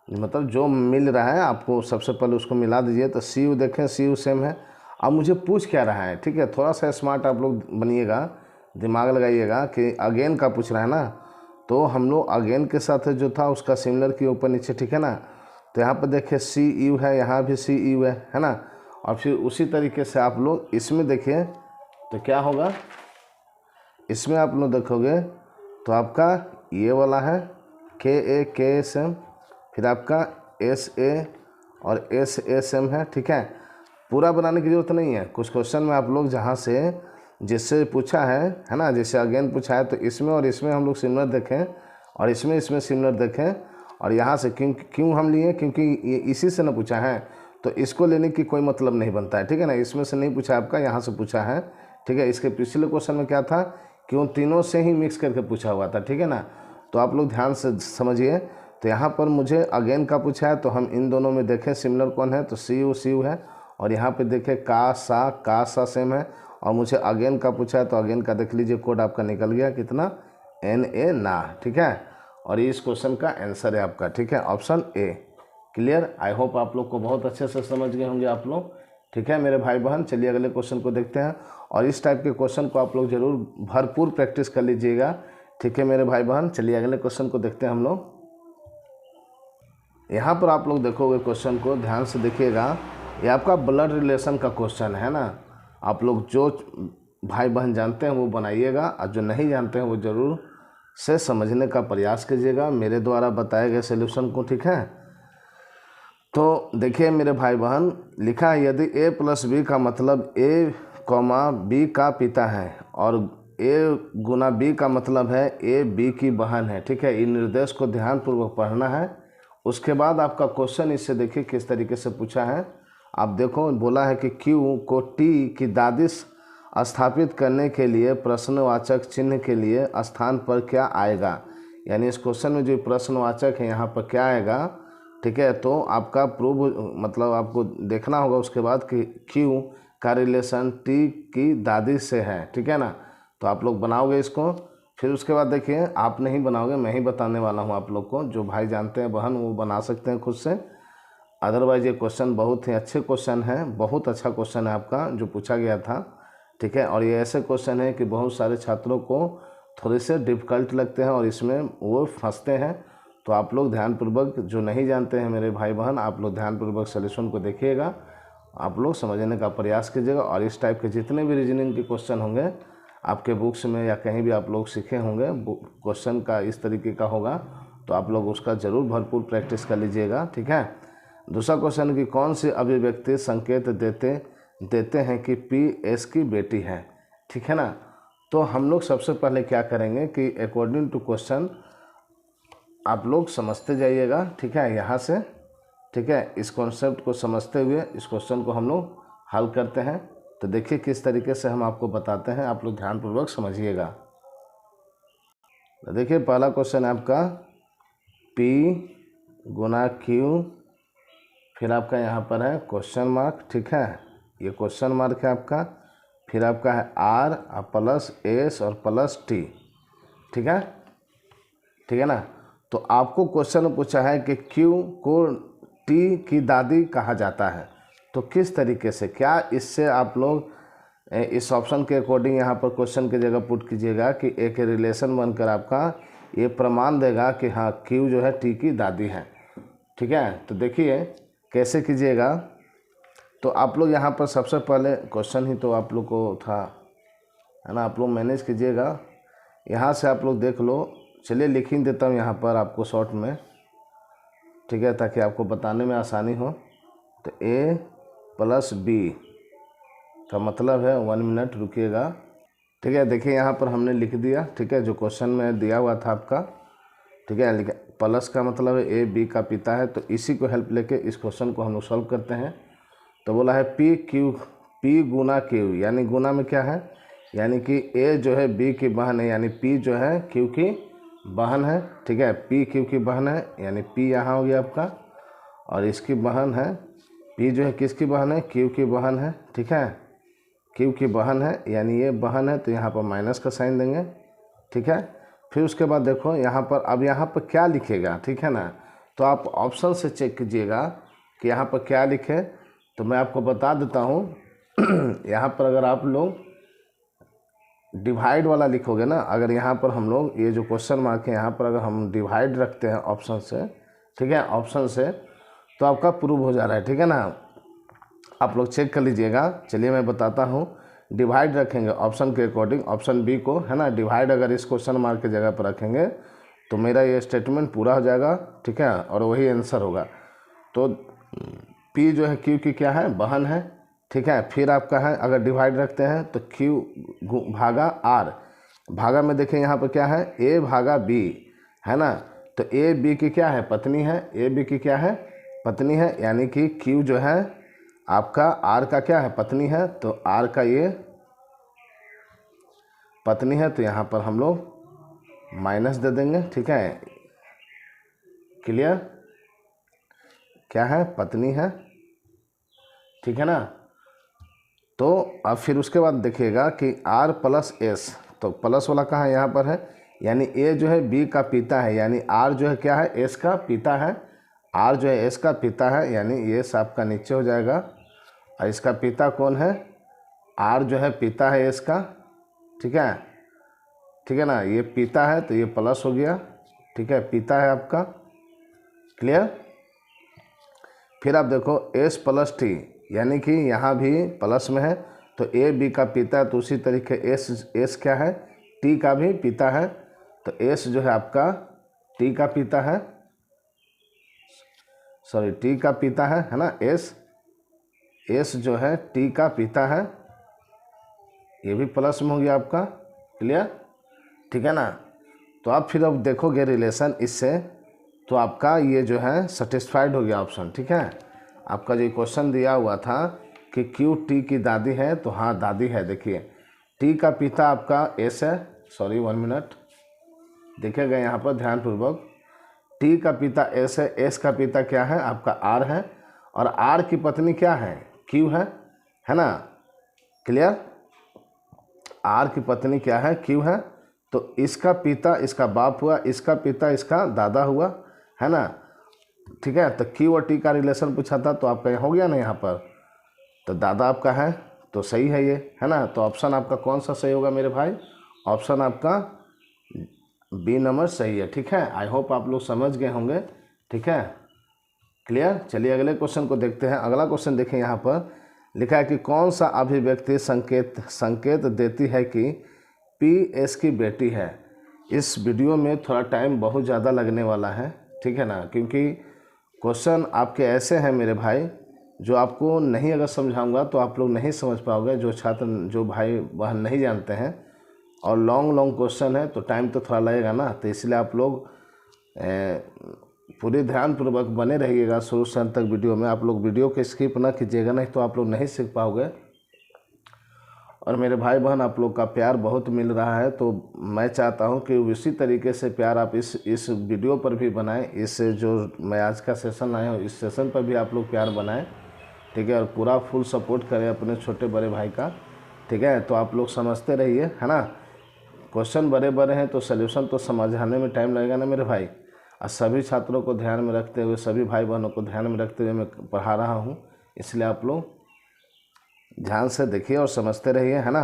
मतलब जो मिल रहा है आपको सबसे पहले उसको मिला दीजिए। तो सी यू देखें, सी यू सेम है। अब मुझे पूछ क्या रहा है, ठीक है, थोड़ा सा स्मार्ट आप लोग बनिएगा, दिमाग लगाइएगा कि अगेन का पूछ रहा है ना, तो हम लोग अगेन के साथ जो था उसका सिमिलर की ऊपर नीचे, ठीक है ना। तो यहाँ पर देखिए सी यू है, यहाँ भी सी यू है ना। और फिर उसी तरीके से आप लोग इसमें देखिए तो क्या होगा, इसमें आप लोग देखोगे तो आपका ये वाला है के ए के एस एम, फिर आपका एस ए और एस एस एम है, ठीक है। पूरा बनाने की ज़रूरत नहीं है, कुछ क्वेश्चन में आप लोग जहाँ से जिससे पूछा है ना, जैसे अगेन पूछा है तो इसमें और इसमें हम लोग सिमिलर देखें और इसमें सिमिलर देखें। और यहाँ से क्यों हम लिए, क्योंकि ये इसी से ना पूछा है, तो इसको लेने की कोई मतलब नहीं बनता है, ठीक है ना। इसमें से नहीं पूछा आपका, यहाँ से पूछा है, ठीक है। इसके पिछले क्वेश्चन में क्या था, क्यों तीनों से ही मिक्स करके पूछा हुआ था, ठीक है ना। तो आप लोग ध्यान से समझिए। तो यहाँ पर मुझे अगेन का पूछा है, तो हम इन दोनों में देखें सिमिलर कौन है, तो सी यू है। और यहाँ पे देखें का सा सेम है। और मुझे अगेन का पूछा है, तो अगेन का देख लीजिए कोड आपका निकल गया कितना, एन ए ना, ठीक है। और इस क्वेश्चन का आंसर है आपका, ठीक है, option A. Clear, I hope आप लोग को बहुत अच्छे से समझ गए होंगे आप लोग, ठीक है मेरे भाई बहन। चलिए अगले क्वेश्चन को देखते हैं। और इस टाइप के क्वेश्चन को आप लोग जरूर भरपूर प्रैक्टिस कर लीजिएगा, ठीक है मेरे भाई बहन। चलिए अगले क्वेश्चन को देखते हैं हम लोग। यहाँ पर आप लोग देखोगे क्वेश्चन को ध्यान से देखिएगा, ये आपका ब्लड रिलेशन का क्वेश्चन है ना। आप लोग जो भाई बहन जानते हैं वो बनाइएगा, और जो नहीं जानते हैं वो ज़रूर से समझने का प्रयास कीजिएगा मेरे द्वारा बताए गए सॉल्यूशन को, ठीक है। तो देखिए मेरे भाई बहन, लिखा है यदि a प्लस बी का मतलब a कॉमा बी का पिता है और a गुना b का मतलब है a b की बहन है, ठीक है। इन निर्देश को ध्यानपूर्वक पढ़ना है। उसके बाद आपका क्वेश्चन इससे देखिए किस तरीके से पूछा है। आप देखो, बोला है कि Q को T की दादी स्थापित करने के लिए प्रश्नवाचक चिन्ह के लिए स्थान पर क्या आएगा। यानी इस क्वेश्चन में जो प्रश्नवाचक है यहाँ पर क्या आएगा, ठीक है। तो आपका प्रूव मतलब आपको देखना होगा उसके बाद कि Q का रिलेशन T की दादी से है, ठीक है ना। तो आप लोग बनाओगे इसको, फिर उसके बाद देखिए आप नहीं बनाओगे, मैं ही बताने वाला हूँ आप लोग को। जो भाई जानते हैं बहन वो बना सकते हैं खुद से, अदरवाइज ये क्वेश्चन बहुत ही अच्छे क्वेश्चन है, बहुत अच्छा क्वेश्चन है आपका जो पूछा गया था, ठीक है। और ये ऐसे क्वेश्चन है कि बहुत सारे छात्रों को थोड़े से डिफ़िकल्ट लगते हैं और इसमें वो फंसते हैं। तो आप लोग ध्यानपूर्वक, जो नहीं जानते हैं मेरे भाई बहन, आप लोग ध्यानपूर्वक सॉल्यूशन को देखिएगा, आप लोग समझने का प्रयास कीजिएगा। और इस टाइप के जितने भी रीजनिंग के क्वेश्चन होंगे आपके बुक्स में या कहीं भी आप लोग सीखे होंगे, क्वेश्चन का इस तरीके का होगा, तो आप लोग उसका ज़रूर भरपूर प्रैक्टिस कर लीजिएगा, ठीक है। दूसरा क्वेश्चन कि कौन सी अभिव्यक्ति संकेत देते हैं कि पी एस की बेटी है, ठीक है ना। तो हम लोग सबसे पहले क्या करेंगे कि अकॉर्डिंग टू क्वेश्चन आप लोग समझते जाइएगा, ठीक है, यहाँ से, ठीक है। इस कॉन्सेप्ट को समझते हुए इस क्वेश्चन को हम लोग हल करते हैं। तो देखिए किस तरीके से हम आपको बताते हैं, आप लोग ध्यानपूर्वक समझिएगा। तो देखिए पहला क्वेश्चन है आपका P गुना Q, फिर आपका यहाँ पर है क्वेश्चन मार्क, ठीक है, ये क्वेश्चन मार्क है आपका। फिर आपका है R प्लस S और प्लस T, ठीक है, ठीक है ना। तो आपको क्वेश्चन में पूछा है कि Q को T की दादी कहा जाता है, तो किस तरीके से, क्या इससे आप लोग इस ऑप्शन के अकॉर्डिंग यहाँ पर क्वेश्चन की जगह पुट कीजिएगा कि एक रिलेशन बनकर आपका ये प्रमाण देगा कि हाँ Q जो है T की दादी है, ठीक है। तो देखिए कैसे कीजिएगा। तो आप लोग यहाँ पर सबसे पहले क्वेश्चन ही तो आप लोग को था, है ना, आप लोग मैनेज कीजिएगा। यहाँ से आप लोग देख लो, चलिए लिख ही देता हूँ यहाँ पर आपको शॉर्ट में, ठीक है, ताकि आपको बताने में आसानी हो। तो A प्लस B का मतलब है 1 मिनट रुकिएगा, ठीक है। देखिए यहाँ पर हमने लिख दिया, ठीक है, जो क्वेश्चन में दिया हुआ था आपका, ठीक है। प्लस का मतलब है A B का पिता है, तो इसी को हेल्प लेके इस क्वेश्चन को हम लोग सॉल्व करते हैं। तो बोला है P गुना Q, यानी गुना में क्या है, यानी कि A जो है B की बहन है, यानी P जो है Q की बहन है, ठीक है। P Q की बहन है, यानी P यहाँ हो गया आपका, और इसकी बहन है P जो है किसकी बहन है, Q की बहन है, ठीक है, Q की बहन है, यानी ये बहन है, तो यहाँ पर माइनस का साइन देंगे, ठीक है। फिर उसके बाद देखो यहाँ पर, अब यहाँ पर क्या लिखेगा, ठीक है ना। तो आप ऑप्शन से चेक कीजिएगा कि यहाँ पर क्या लिखे। तो मैं आपको बता देता हूँ यहाँ पर अगर आप लोग डिवाइड वाला लिखोगे ना, अगर यहाँ पर हम लोग ये जो क्वेश्चन मार्क है यहाँ पर अगर हम डिवाइड रखते हैं ऑप्शन से, ठीक है, ऑप्शन से, तो आपका प्रूव हो जा रहा है, ठीक है ना। आप लोग चेक कर लीजिएगा। चलिए मैं बताता हूँ। डिवाइड रखेंगे ऑप्शन के अकॉर्डिंग, ऑप्शन बी को, है ना। डिवाइड अगर इस क्वेश्चन मार्क की जगह पर रखेंगे तो मेरा ये स्टेटमेंट पूरा हो जाएगा, ठीक है, और वही आंसर होगा। तो पी जो है क्यू की क्या है, बहन है, ठीक है। फिर आपका है अगर डिवाइड रखते हैं तो क्यू भागा आर, भागा में देखें यहाँ पर क्या है, ए भागा बी, है ना। तो ए बी की क्या है, पत्नी है, ए बी की क्या है, पत्नी है, यानी कि क्यू जो है आपका आर का क्या है, पत्नी है। तो आर का ये पत्नी है, तो यहाँ पर हम लोग माइनस दे देंगे, ठीक है। क्लियर, क्या है, पत्नी है, ठीक है ना। तो अब फिर उसके बाद देखिएगा कि आर प्लस एस, तो प्लस वाला कहाँ है, यहाँ पर है, यानी ए जो है बी का पिता है, यानी आर जो है क्या है, एस का पिता है। आर जो है एस का पिता है, यानी ये आपका नीचे हो जाएगा। और इसका पिता कौन है, आर जो है पिता है एस का, ठीक है, ठीक है ना। ये पिता है तो ये प्लस हो गया, ठीक है, पिता है आपका। क्लियर। फिर आप देखो एस प्लस टी, यानी कि यहाँ भी प्लस में है, तो ए बी का पिता है, तो उसी तरीके एस क्या है, टी का भी पिता है। तो एस जो है आपका टी का पिता है, सॉरी टी का पिता है ना। एस जो है टी का पिता है, ये भी प्लस में हो गया आपका। क्लियर, ठीक है ना। तो आप फिर अब देखोगे रिलेशन इससे, तो आपका ये जो है सेटिस्फाइड हो गया ऑप्शन, ठीक है। आपका जो क्वेश्चन दिया हुआ था कि क्यू टी की दादी है, तो हाँ दादी है। देखिए टी का पिता आपका एस है, सॉरी 1 मिनट, देखिएगा यहाँ पर ध्यानपूर्वक। टी का पिता एस है, एस का पिता क्या है आपका आर है, और आर की पत्नी क्या है, क्यू है ना। क्लियर, आर की पत्नी क्या है, क्यू है। तो इसका पिता इसका बाप हुआ, इसका पिता इसका दादा हुआ, है ना, ठीक है। तो क्यू और टी का रिलेशन पूछा था, तो आपका हो गया ना यहाँ पर, तो दादा आपका है, तो सही है ये, है ना। तो ऑप्शन आपका कौन सा सही होगा मेरे भाई, ऑप्शन आपका बी नंबर सही है, ठीक है। आई होप आप लोग समझ गए होंगे, ठीक है। क्लियर। चलिए अगले क्वेश्चन को देखते हैं। अगला क्वेश्चन देखें, यहाँ पर लिखा है कि कौन सा अभिव्यक्ति संकेत देती है कि पी एस की बेटी है। इस वीडियो में थोड़ा टाइम बहुत ज़्यादा लगने वाला है, ठीक है ना, क्योंकि क्वेश्चन आपके ऐसे हैं मेरे भाई जो आपको नहीं अगर समझाऊंगा तो आप लोग नहीं समझ पाओगे, जो छात्र जो भाई बहन नहीं जानते हैं, और लॉन्ग क्वेश्चन है तो टाइम तो थोड़ा लगेगा ना। तो इसलिए आप लोग पूरे ध्यानपूर्वक बने रहिएगा शुरू से अंत तक वीडियो में। आप लोग वीडियो को स्किप ना कीजिएगा, नहीं तो आप लोग नहीं सीख पाओगे। और मेरे भाई बहन आप लोग का प्यार बहुत मिल रहा है, तो मैं चाहता हूं कि उसी तरीके से प्यार आप इस वीडियो पर भी बनाएं। इस जो मैं आज का सेशन आया हूँ, इस सेशन पर भी आप लोग प्यार बनाएं, ठीक है। और पूरा फुल सपोर्ट करें अपने छोटे बड़े भाई का, ठीक है। तो आप लोग समझते रहिए, है ना। क्वेश्चन बड़े बड़े हैं तो सल्यूशन तो समझाने में टाइम लगेगा ना मेरे भाई। और सभी छात्रों को ध्यान में रखते हुए, सभी भाई बहनों को ध्यान में रखते हुए मैं पढ़ा रहा हूँ, इसलिए आप लोग ध्यान से देखिए और समझते रहिए, है ना।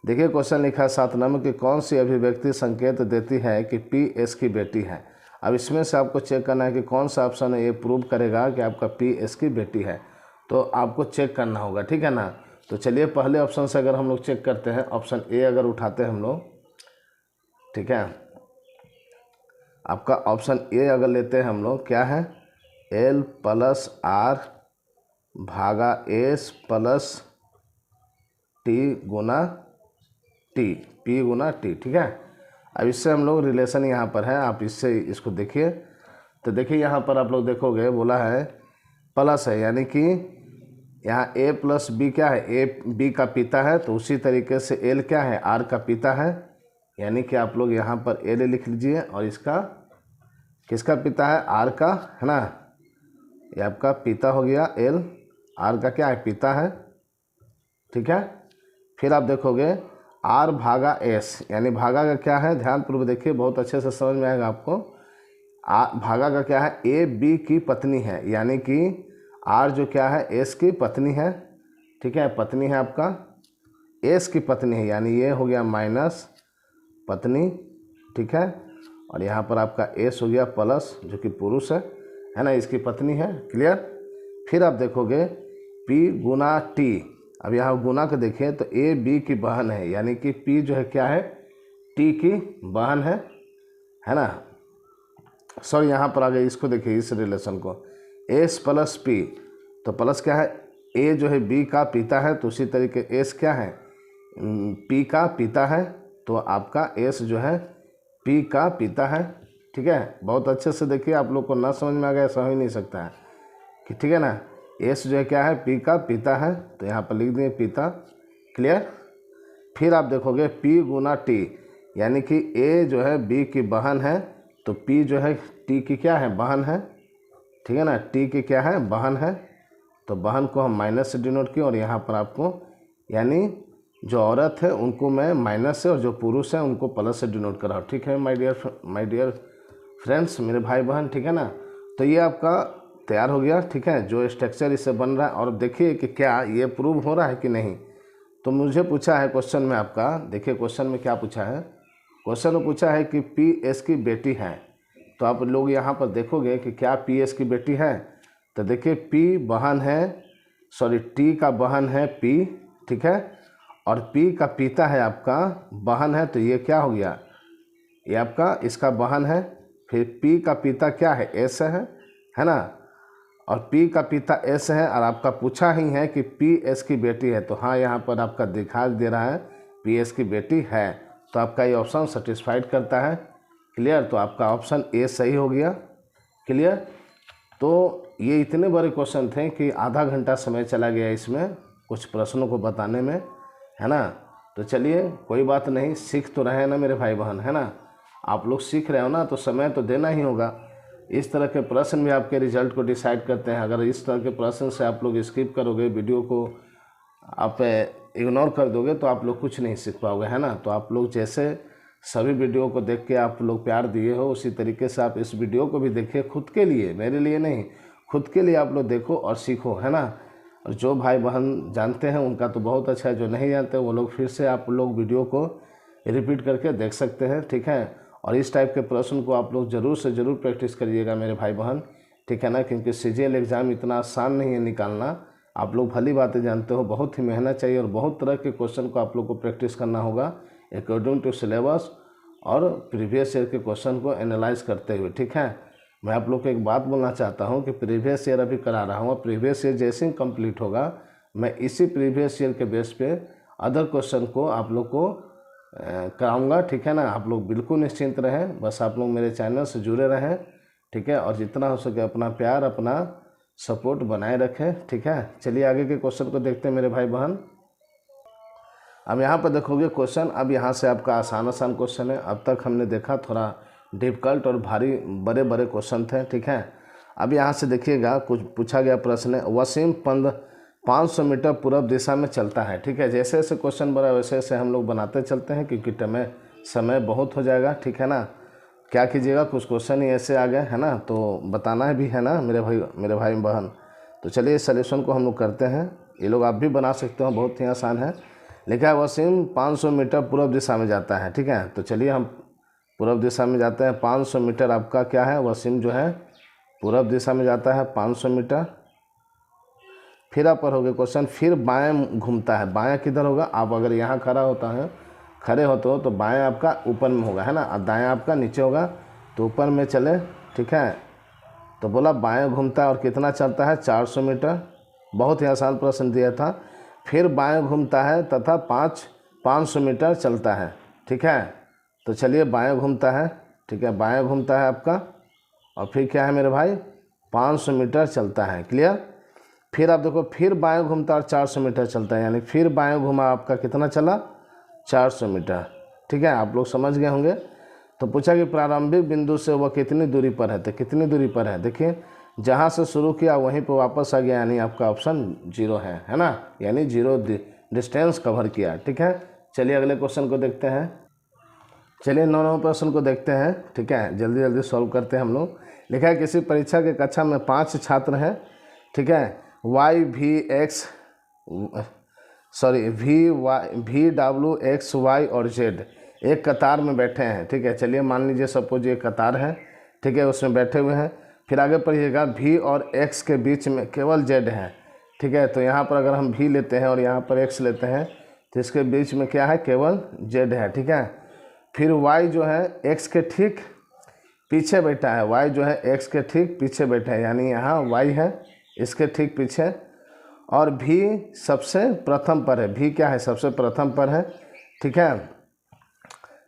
देखिए क्वेश्चन लिखा है 7 नंबर की कौन सी अभिव्यक्ति संकेत देती है कि पी एस की बेटी है। अब इसमें से आपको चेक करना है कि कौन सा ऑप्शन है ये प्रूव करेगा कि आपका पी एस की बेटी है, तो आपको चेक करना होगा, ठीक है ना। तो चलिए पहले ऑप्शन से अगर हम लोग चेक करते हैं, ऑप्शन ए अगर उठाते हैं हम लोग, ठीक है। आपका ऑप्शन ए अगर लेते हैं हम लोग, क्या है, एल प्लस आर भागा एस प्लस टी गुना टी, पी गुना टी, ठीक है। अब इससे हम लोग रिलेशन यहाँ पर है, आप इससे इसको देखिए। तो देखिए यहाँ पर आप लोग देखोगे बोला है प्लस है, यानी कि यहाँ ए प्लस बी क्या है, ए बी का पिता है, तो उसी तरीके से एल क्या है, आर का पिता है, यानी कि आप लोग यहाँ पर एल लिख लीजिए। और इसका किसका पिता है, आर का, है ना, ये आपका पिता हो गया, एल आर का क्या है, पिता है, ठीक है। फिर आप देखोगे आर भागा एस, यानी भागा का क्या है, ध्यानपूर्वक देखिए, बहुत अच्छे से समझ में आएगा आपको। भागा का क्या है, ए बी की पत्नी है, यानी कि आर जो क्या है, एस की पत्नी है, ठीक है, पत्नी है आपका, एस की पत्नी है, यानी ये हो गया माइनस पत्नी, ठीक है, और यहाँ पर आपका एस हो गया प्लस जो कि पुरुष है ना, इसकी पत्नी है। क्लियर। फिर आप देखोगे पी गुना टी, अब यहाँ गुना को देखिए तो ए बी की बहन है, यानी कि पी जो है क्या है, टी की बहन है ना, सॉरी यहाँ पर आ गए, इसको देखिए इस रिलेशन को, एस प्लस पी, तो प्लस क्या है, ए जो है बी का पिता है, तो उसी तरीके एस क्या है, पी का पिता है, तो आपका एस जो है पी का पिता है, ठीक है। बहुत अच्छे से देखिए, आप लोग को ना समझ में आ गया ऐसा हो ही नहीं सकता है कि, ठीक है ना, एस जो है क्या है, पी का पिता है, तो यहाँ पर लिख देंगे पिता। क्लियर। फिर आप देखोगे पी गुना टी, यानी कि ए जो है बी की बहन है, तो पी जो है टी की क्या है, बहन है, ठीक है ना, टी की क्या है, बहन है, तो बहन को हम माइनस से डिनोट किए, और यहाँ पर आपको यानी जो औरत है उनको मैं माइनस से और जो पुरुष है उनको प्लस से डिनोट कर रहा हूँ, ठीक है माय डियर फ्रेंड्स, मेरे भाई बहन, ठीक है ना। तो ये आपका तैयार हो गया, ठीक है, जो स्ट्रक्चर इससे बन रहा है। और देखिए कि क्या ये प्रूव हो रहा है कि नहीं। तो मुझे पूछा है क्वेश्चन में आपका, देखिए क्वेश्चन में क्या पूछा है, क्वेश्चन में पूछा है कि पी एस की बेटी है, तो आप लोग यहाँ पर देखोगे कि क्या पी एस की बेटी है, तो देखिए पी बहन है, सॉरी टी का बहन है पी, ठीक है, और पी का पिता है आपका बहन है, तो ये क्या हो गया, ये आपका इसका बहन है। फिर पी का पिता क्या है, एस है ना, और पी का पिता एस है, और आपका पूछा ही है कि पी एस की बेटी है, तो हाँ यहाँ पर आपका दिखा दे रहा है पी एस की बेटी है, तो आपका ये ऑप्शन सेटिस्फाइड करता है। क्लियर। तो आपका ऑप्शन ए सही हो गया। क्लियर। तो ये इतने बड़े क्वेश्चन थे कि आधा घंटा समय चला गया इसमें कुछ प्रश्नों को बताने में, है ना। तो चलिए कोई बात नहीं, सीख तो रहे हैं ना मेरे भाई बहन, है ना, आप लोग सीख रहे हो ना, तो समय तो देना ही होगा। इस तरह के प्रश्न भी आपके रिजल्ट को डिसाइड करते हैं। अगर इस तरह के प्रश्न से आप लोग स्किप करोगे, वीडियो को आप इग्नोर कर दोगे, तो आप लोग कुछ नहीं सीख पाओगे, है ना। तो आप लोग जैसे सभी वीडियो को देख के आप लोग प्यार दिए हो, उसी तरीके से आप इस वीडियो को भी देखिए, खुद के लिए, मेरे लिए नहीं, खुद के लिए आप लोग देखो और सीखो, है ना। और जो भाई बहन जानते हैं उनका तो बहुत अच्छा है, जो नहीं जानते वो लोग फिर से आप लोग वीडियो को रिपीट करके देख सकते हैं, ठीक है। और इस टाइप के प्रश्न को आप लोग ज़रूर से ज़रूर प्रैक्टिस करिएगा मेरे भाई बहन, ठीक है ना, क्योंकि सीजीएल एग्ज़ाम इतना आसान नहीं है निकालना। आप लोग भली बातें जानते हो, बहुत ही मेहनत चाहिए और बहुत तरह के क्वेश्चन को आप लोग को प्रैक्टिस करना होगा अकॉर्डिंग टू सिलेबस और प्रीवियस ईयर के क्वेश्चन को एनालाइज करते हुए, ठीक है। मैं आप लोग को एक बात बोलना चाहता हूं कि प्रीवियस ईयर अभी करा रहा हूं, और प्रीवियस ईयर जैसे ही कंप्लीट होगा मैं इसी प्रीवियस ईयर के बेस पे अदर क्वेश्चन को आप लोग को कराऊंगा, ठीक है ना। आप लोग बिल्कुल निश्चिंत रहें, बस आप लोग मेरे चैनल से जुड़े रहें, ठीक है, और जितना हो सके अपना प्यार, अपना सपोर्ट बनाए रखें, ठीक है। चलिए आगे के क्वेश्चन को देखते हैं मेरे भाई बहन। अब यहाँ पर देखोगे क्वेश्चन, अब यहाँ से आपका आसान आसान क्वेश्चन है। अब तक हमने देखा थोड़ा डिफ़िकल्ट और भारी बड़े बड़े क्वेश्चन थे, ठीक है। अब यहाँ से देखिएगा, कुछ पूछा गया प्रश्न है, वसीम 500 मीटर पूर्व दिशा में चलता है, ठीक है। जैसे जैसे क्वेश्चन बड़ा वैसे वैसे हम लोग बनाते चलते हैं, क्योंकि समय बहुत हो जाएगा, ठीक है ना। क्या कीजिएगा, कुछ क्वेश्चन ही ऐसे आ गए, है ना, तो बताना भी है ना मेरे भाई बहन। तो चलिए सॉल्यूशन को हम लोग करते हैं, ये लोग आप भी बना सकते हो, बहुत ही आसान है। लिखा है वसीम 500 मीटर पूर्व दिशा में जाता है, ठीक है। तो चलिए हम पूर्व दिशा में जाते हैं। 500 मीटर आपका क्या है, वसीम जो है पूर्व दिशा में जाता है 500 मीटर। फिर आप पढ़ोगे क्वेश्चन, फिर बाएं घूमता है। बायां किधर होगा, आप अगर यहाँ खड़े होते हो तो बायां आपका ऊपर में होगा, है ना, और दायां आपका नीचे होगा, तो ऊपर में चले, ठीक है। तो बोला बाएं घूमता है और कितना चलता है, 400 मीटर। बहुत ही आसान प्रश्न दिया था। फिर बाएं घूमता है तथा 500 मीटर चलता है, ठीक है। तो चलिए बाएं घूमता है, ठीक है, बाएं घूमता है आपका, और फिर क्या है मेरे भाई, 500 मीटर चलता है। क्लियर। फिर आप देखो, फिर बाएं घूमता और 400 मीटर चलता है, यानी फिर बाएं घूमा आपका कितना चला, 400 मीटर, ठीक है। आप लोग समझ गए होंगे। तो पूछा कि प्रारंभिक बिंदु से वह कितनी दूरी पर है, तो कितनी दूरी पर है, देखिए जहाँ से शुरू किया वहीं पर वापस आ गया, यानी आपका ऑप्शन 0 है ना, यानी 0 डिस्टेंस कवर किया, ठीक है। चलिए अगले क्वेश्चन को देखते हैं। चलिए 9 प्रश्न को देखते हैं, ठीक है, जल्दी जल्दी सॉल्व करते हैं हम लोग। लिखा है किसी परीक्षा के कक्षा में 5 छात्र हैं, ठीक है, वी डब्ल्यू एक्स वाई और जेड एक कतार में बैठे हैं, ठीक है। चलिए मान लीजिए सपोज ये कतार है, ठीक है, उसमें बैठे हुए हैं। फिर आगे पढ़िएगा वी और एक्स के बीच में केवल जेड है, ठीक है। तो यहाँ पर अगर हम वी लेते हैं और यहाँ पर एक्स लेते हैं तो इसके बीच में क्या है, केवल जेड है, ठीक है। फिर y जो है x के ठीक पीछे बैठा है, y जो है x के ठीक पीछे बैठा है, यानी यहाँ y है इसके ठीक पीछे। और v सबसे प्रथम पर है, v क्या है, सबसे प्रथम पर है, ठीक है।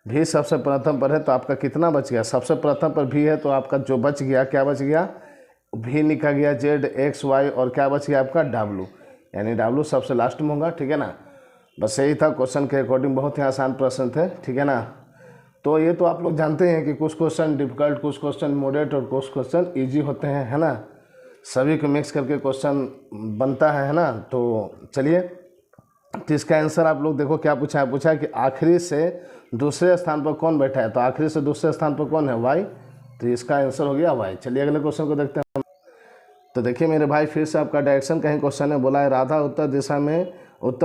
v सबसे प्रथम पर है तो आपका कितना बच गया, सबसे प्रथम पर v है तो आपका जो बच गया, क्या बच गया, v निकल गया z x y और क्या बच गया आपका w, यानी w सबसे लास्ट में होगा, ठीक है ना। बस यही था क्वेश्चन के अकॉर्डिंग, बहुत ही आसान प्रश्न थे, ठीक है ना। तो ये तो आप लोग जानते हैं कि कुछ क्वेश्चन डिफिकल्ट, कुछ क्वेश्चन मॉडरेट और कुछ क्वेश्चन इजी होते हैं, है ना। सभी को मिक्स करके क्वेश्चन बनता है ना। तो चलिए, तो इसका आंसर आप लोग देखो क्या पूछा है। पूछा है कि आखिरी से दूसरे स्थान पर कौन बैठा है, तो आखिरी से दूसरे स्थान पर कौन है, वाई, तो इसका आंसर हो गया वाई। चलिए अगले क्वेश्चन को देखते हैं। तो देखिए मेरे भाई, फिर से आपका डायरेक्शन कहीं क्वेश्चन है। बोला है राधा उत्तर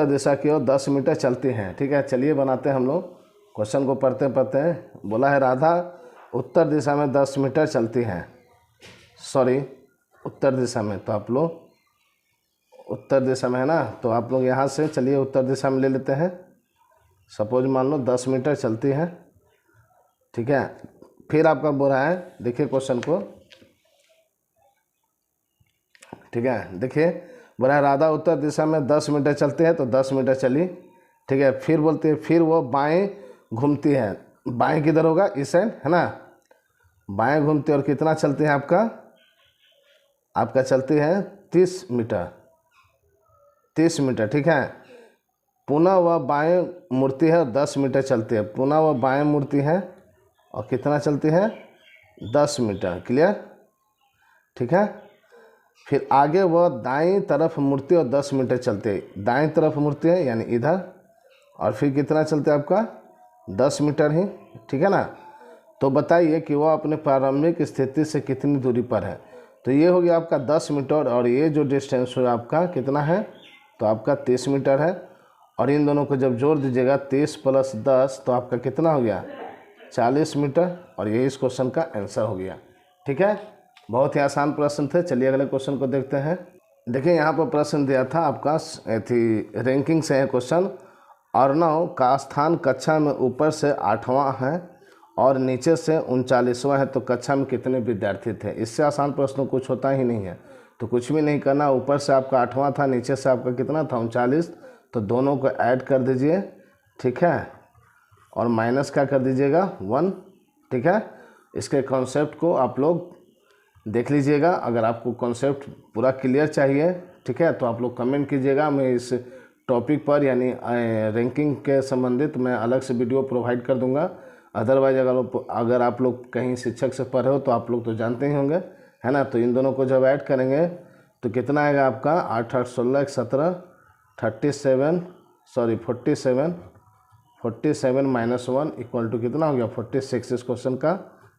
दिशा की ओर 10 मीटर चलती हैं, ठीक है। चलिए बनाते हैं हम लोग क्वेश्चन को पढ़ते पढ़ते। बोला है राधा उत्तर दिशा में 10 मीटर चलती हैं, सॉरी उत्तर दिशा में, तो आप लोग उत्तर दिशा में है ना, तो आप लोग यहाँ से चलिए उत्तर दिशा में ले लेते हैं। सपोज मान लो 10 मीटर चलती है, ठीक है। फिर आपका बोल रहा है, देखिए क्वेश्चन को, ठीक है, देखिए बोला है राधा उत्तर दिशा में 10 मीटर चलती है, तो 10 मीटर चली, ठीक है। फिर बोलते हैं फिर वो बाएं घूमती है, बाएं किधर होगा, इस साइड है ना, बाएं घूमती है और कितना चलती है आपका चलती है 30 मीटर, ठीक है। पुनः वह बाएं मुड़ती है और 10 मीटर चलती है, पुनः वह बाएं मुड़ती है और कितना चलती है, 10 मीटर, क्लियर, ठीक है। फिर आगे वह दाईं तरफ मुड़ती है और 10 मीटर चलती है, दाईं तरफ मुड़ती है यानी इधर, और फिर कितना चलता है आपका 10 मीटर ही, ठीक है ना। तो बताइए कि वह अपने प्रारंभिक स्थिति से कितनी दूरी पर है। तो ये हो गया आपका 10 मीटर और ये जो डिस्टेंस हो आपका कितना है, तो आपका 30 मीटर है। और इन दोनों को जब जोड़ दीजिएगा 30 + 10 तो आपका कितना हो गया, 40 मीटर, और यही इस क्वेश्चन का आंसर हो गया, ठीक है। बहुत ही आसान प्रश्न थे। चलिए अगले क्वेश्चन को देखते हैं। देखिए यहाँ पर प्रश्न दिया था आपका रैंकिंग से है क्वेश्चन। अर्णव का स्थान कक्षा में ऊपर से 8वां है और नीचे से 39वां है, तो कक्षा में कितने विद्यार्थी थे। इससे आसान प्रश्न कुछ होता ही नहीं है, तो कुछ भी नहीं करना। ऊपर से आपका 8वां था, नीचे से आपका कितना था 39, तो दोनों को ऐड कर दीजिए, ठीक है, और माइनस क्या कर दीजिएगा 1, ठीक है। इसके कॉन्सेप्ट को आप लोग देख लीजिएगा। अगर आपको कॉन्सेप्ट पूरा क्लियर चाहिए, ठीक है, तो आप लोग कमेंट कीजिएगा। मैं इस टॉपिक पर यानी रैंकिंग के संबंधित मैं अलग से वीडियो प्रोवाइड कर दूंगा। अदरवाइज अगर आप लोग कहीं शिक्षक से पढ़े हो तो आप लोग तो जानते ही होंगे, है ना। तो इन दोनों को जब ऐड करेंगे तो कितना आएगा आपका 8 8 16 1 17 47 -1 इक्वल टू कितना हो गया 46। इस क्वेश्चन का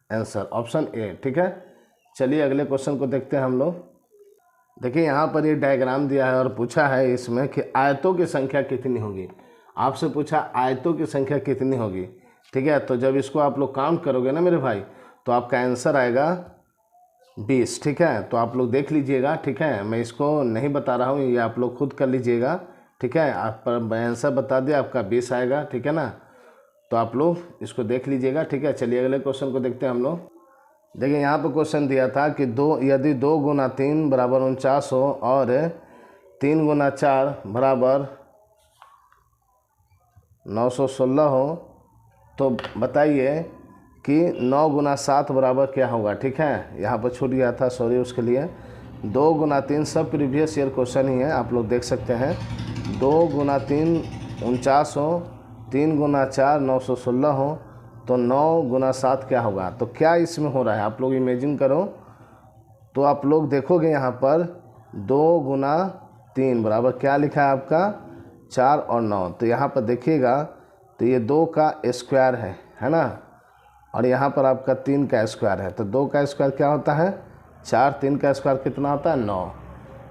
आंसर ऑप्शन ए, ठीक है। चलिए अगले क्वेश्चन को देखते हैं हम लोग। देखिए यहाँ पर ये डायग्राम दिया है और पूछा है इसमें कि आयतों की संख्या कितनी होगी। आपसे पूछा आयतों की संख्या कितनी होगी, ठीक है। तो जब इसको आप लोग काउंट करोगे ना मेरे भाई, तो आपका आंसर आएगा 20, ठीक है। तो आप लोग देख लीजिएगा, ठीक है, मैं इसको नहीं बता रहा हूँ, ये आप लोग खुद कर लीजिएगा, ठीक है। आप पर आंसर बता दिया, आपका 20 आएगा, ठीक है ना। तो आप लोग इसको देख लीजिएगा, ठीक है। चलिए अगले क्वेश्चन को देखते हैं हम लोग। देखिए यहाँ पर क्वेश्चन दिया था कि यदि 2 × 3 = 49 हो और 3 × 4 = 916 हो, तो बताइए कि 9 × 7 बराबर क्या होगा, ठीक है। यहाँ पर छूट गया था, सॉरी उसके लिए। 2 × 3 सब प्रीवियस ईयर क्वेश्चन ही है, आप लोग देख सकते हैं। 2 × 3 49 हो, 3 × 4 916 हो, तो 9 × 7 क्या होगा। तो क्या इसमें हो रहा है आप लोग इमेजिन करो। तो आप लोग देखोगे यहाँ पर 2 × 3 बराबर क्या लिखा है आपका 4 और 9। तो यहाँ पर देखिएगा तो ये 2 का स्क्वायर है ना, और यहाँ पर आपका 3 का स्क्वायर है। तो 2 का स्क्वायर क्या होता है 4, 3 का स्क्वायर कितना होता है 9।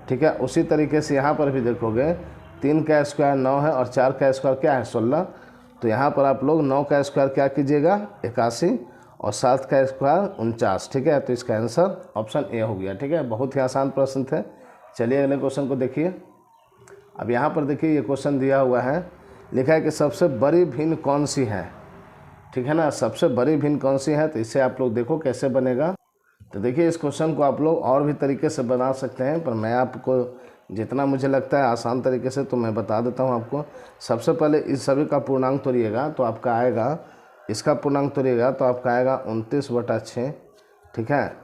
ठीक है, उसी तरीके से यहाँ पर भी देखोगे 3 का स्क्वायर 9 है और 4 का स्क्वायर क्या है 16। तो यहाँ पर आप लोग 9 का स्क्वायर क्या कीजिएगा 81 और 7 का स्क्वायर 49। ठीक है, तो इसका आंसर ऑप्शन ए हो गया। ठीक है, बहुत ही आसान प्रश्न थे। चलिए अगले क्वेश्चन को देखिए। अब यहाँ पर देखिए ये क्वेश्चन दिया हुआ है, लिखा है कि सबसे बड़ी भिन्न कौन सी है। ठीक है ना, सबसे बड़ी भिन्न कौन सी है। तो इससे आप लोग देखो कैसे बनेगा। तो देखिए इस क्वेश्चन को आप लोग और भी तरीके से बना सकते हैं, पर मैं आपको जितना मुझे लगता है आसान तरीके से तो मैं बता देता हूँ आपको। सबसे पहले इस सभी का पूर्णांक तोड़िएगा तो आपका आएगा, इसका पूर्णांक तोड़िएगा तो आपका आएगा 29/6। ठीक है,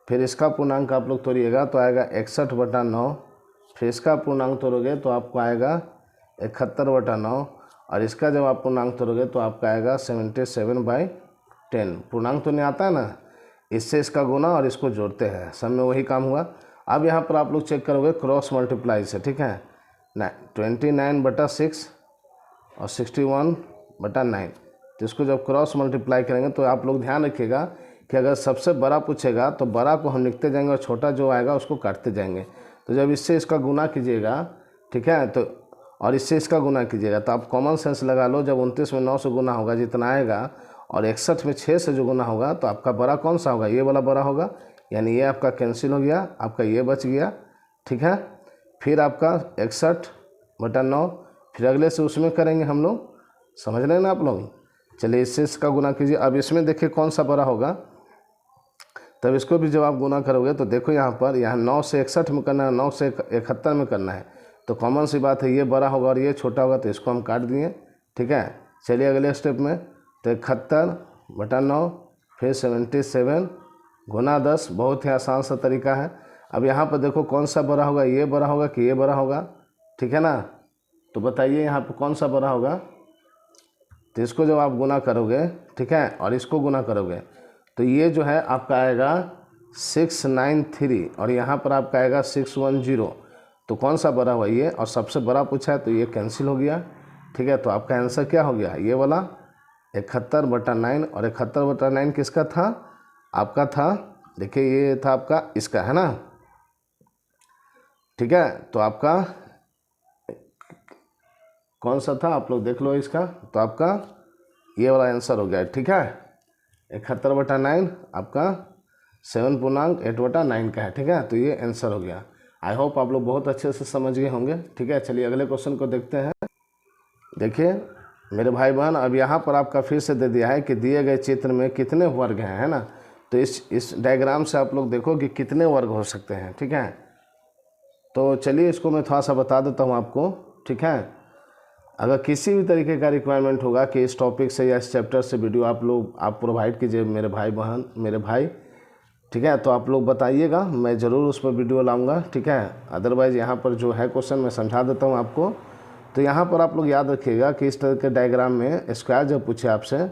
फिर इसका पूर्णांक आप लोग तोड़िएगा तो आएगा 61/9। फिर इसका पूर्णांक तोड़ोगे तो आपको आएगा 71/9, और इसका जब आप पूर्णांक तोड़ोगे तो आपका आएगा 77/10। पूर्णांक तो नहीं आता है ना, इससे इसका गुना और इसको जोड़ते हैं, सब में वही काम हुआ। अब यहाँ पर आप लोग चेक करोगे क्रॉस मल्टीप्लाई से। ठीक है, 29/6 और 61/9। तो इसको जब क्रॉस मल्टीप्लाई करेंगे तो आप लोग ध्यान रखिएगा कि अगर सबसे बड़ा पूछेगा तो बड़ा को हम लिखते जाएंगे और छोटा जो आएगा उसको काटते जाएंगे। तो जब इससे इसका गुना कीजिएगा, ठीक है, तो और इससे इसका गुना कीजिएगा तो आप कॉमन सेंस लगा लो, जब 29 में 9 से गुना होगा जितना आएगा और 61 में 6 से जो गुना होगा तो आपका बड़ा कौन सा होगा, ये वाला बड़ा होगा। यानी ये आपका कैंसिल हो गया, आपका ये बच गया। ठीक है, फिर आपका 61/9, फिर अगले से उसमें करेंगे हम लोग, समझ रहे हैं ना आप लोग। चलिए इससे इसका गुना कीजिए। अब इसमें देखिए कौन सा बड़ा होगा, तब इसको भी जब आप गुना करोगे तो देखो यहाँ पर 9 से 61 में करना है, 9 से 71 में करना है। तो कॉमन सी बात है, ये बड़ा होगा और ये छोटा होगा, तो इसको हम काट दिए। ठीक है, चलिए अगले स्टेप में। तो 71/9 फिर 77 गुना 10, बहुत ही आसान सा तरीका है। अब यहाँ पर देखो कौन सा बड़ा होगा, ये बड़ा होगा कि ये बड़ा होगा। ठीक है ना, तो बताइए यहाँ पर कौन सा बड़ा होगा। तो इसको जब आप गुना करोगे, ठीक है, और इसको गुना करोगे तो ये जो है आपका आएगा 693 और यहाँ पर आपका आएगा 610। तो कौन सा बड़ा हुआ ये, और सबसे बड़ा पूछा है तो ये कैंसिल हो गया। ठीक है, तो आपका आंसर क्या हो गया, ये वाला 71/9। और 71/9 किसका था, आपका था, देखिए ये था आपका इसका, है ना। ठीक है, तो आपका कौन सा था आप लोग देख लो इसका, तो आपका ये वाला आंसर हो गया। ठीक है, 71/9 आपका 7.8/9 का है। ठीक है, तो ये आंसर हो गया। आई होप आप लोग बहुत अच्छे से समझ गए होंगे। ठीक है, चलिए अगले क्वेश्चन को देखते हैं। देखिए मेरे भाई बहन, अब यहाँ पर आपका फिर से दे दिया है कि दिए गए चित्र में कितने वर्ग हैं, है ना। तो इस डायग्राम से आप लोग देखो कि कितने वर्ग हो सकते हैं। ठीक है, तो चलिए इसको मैं थोड़ा सा बता देता हूँ आपको। ठीक है, अगर किसी भी तरीके का रिक्वायरमेंट होगा कि इस टॉपिक से या इस चैप्टर से वीडियो आप प्रोवाइड कीजिए मेरे भाई बहन, मेरे भाई, ठीक है, तो आप लोग बताइएगा, मैं ज़रूर उस पर वीडियो लाऊंगा। ठीक है, अदरवाइज़ यहाँ पर जो है क्वेश्चन मैं समझा देता हूँ आपको। तो यहाँ पर आप लोग याद रखिएगा कि इस तरह के डायग्राम में स्क्वायर जब पूछे आपसे,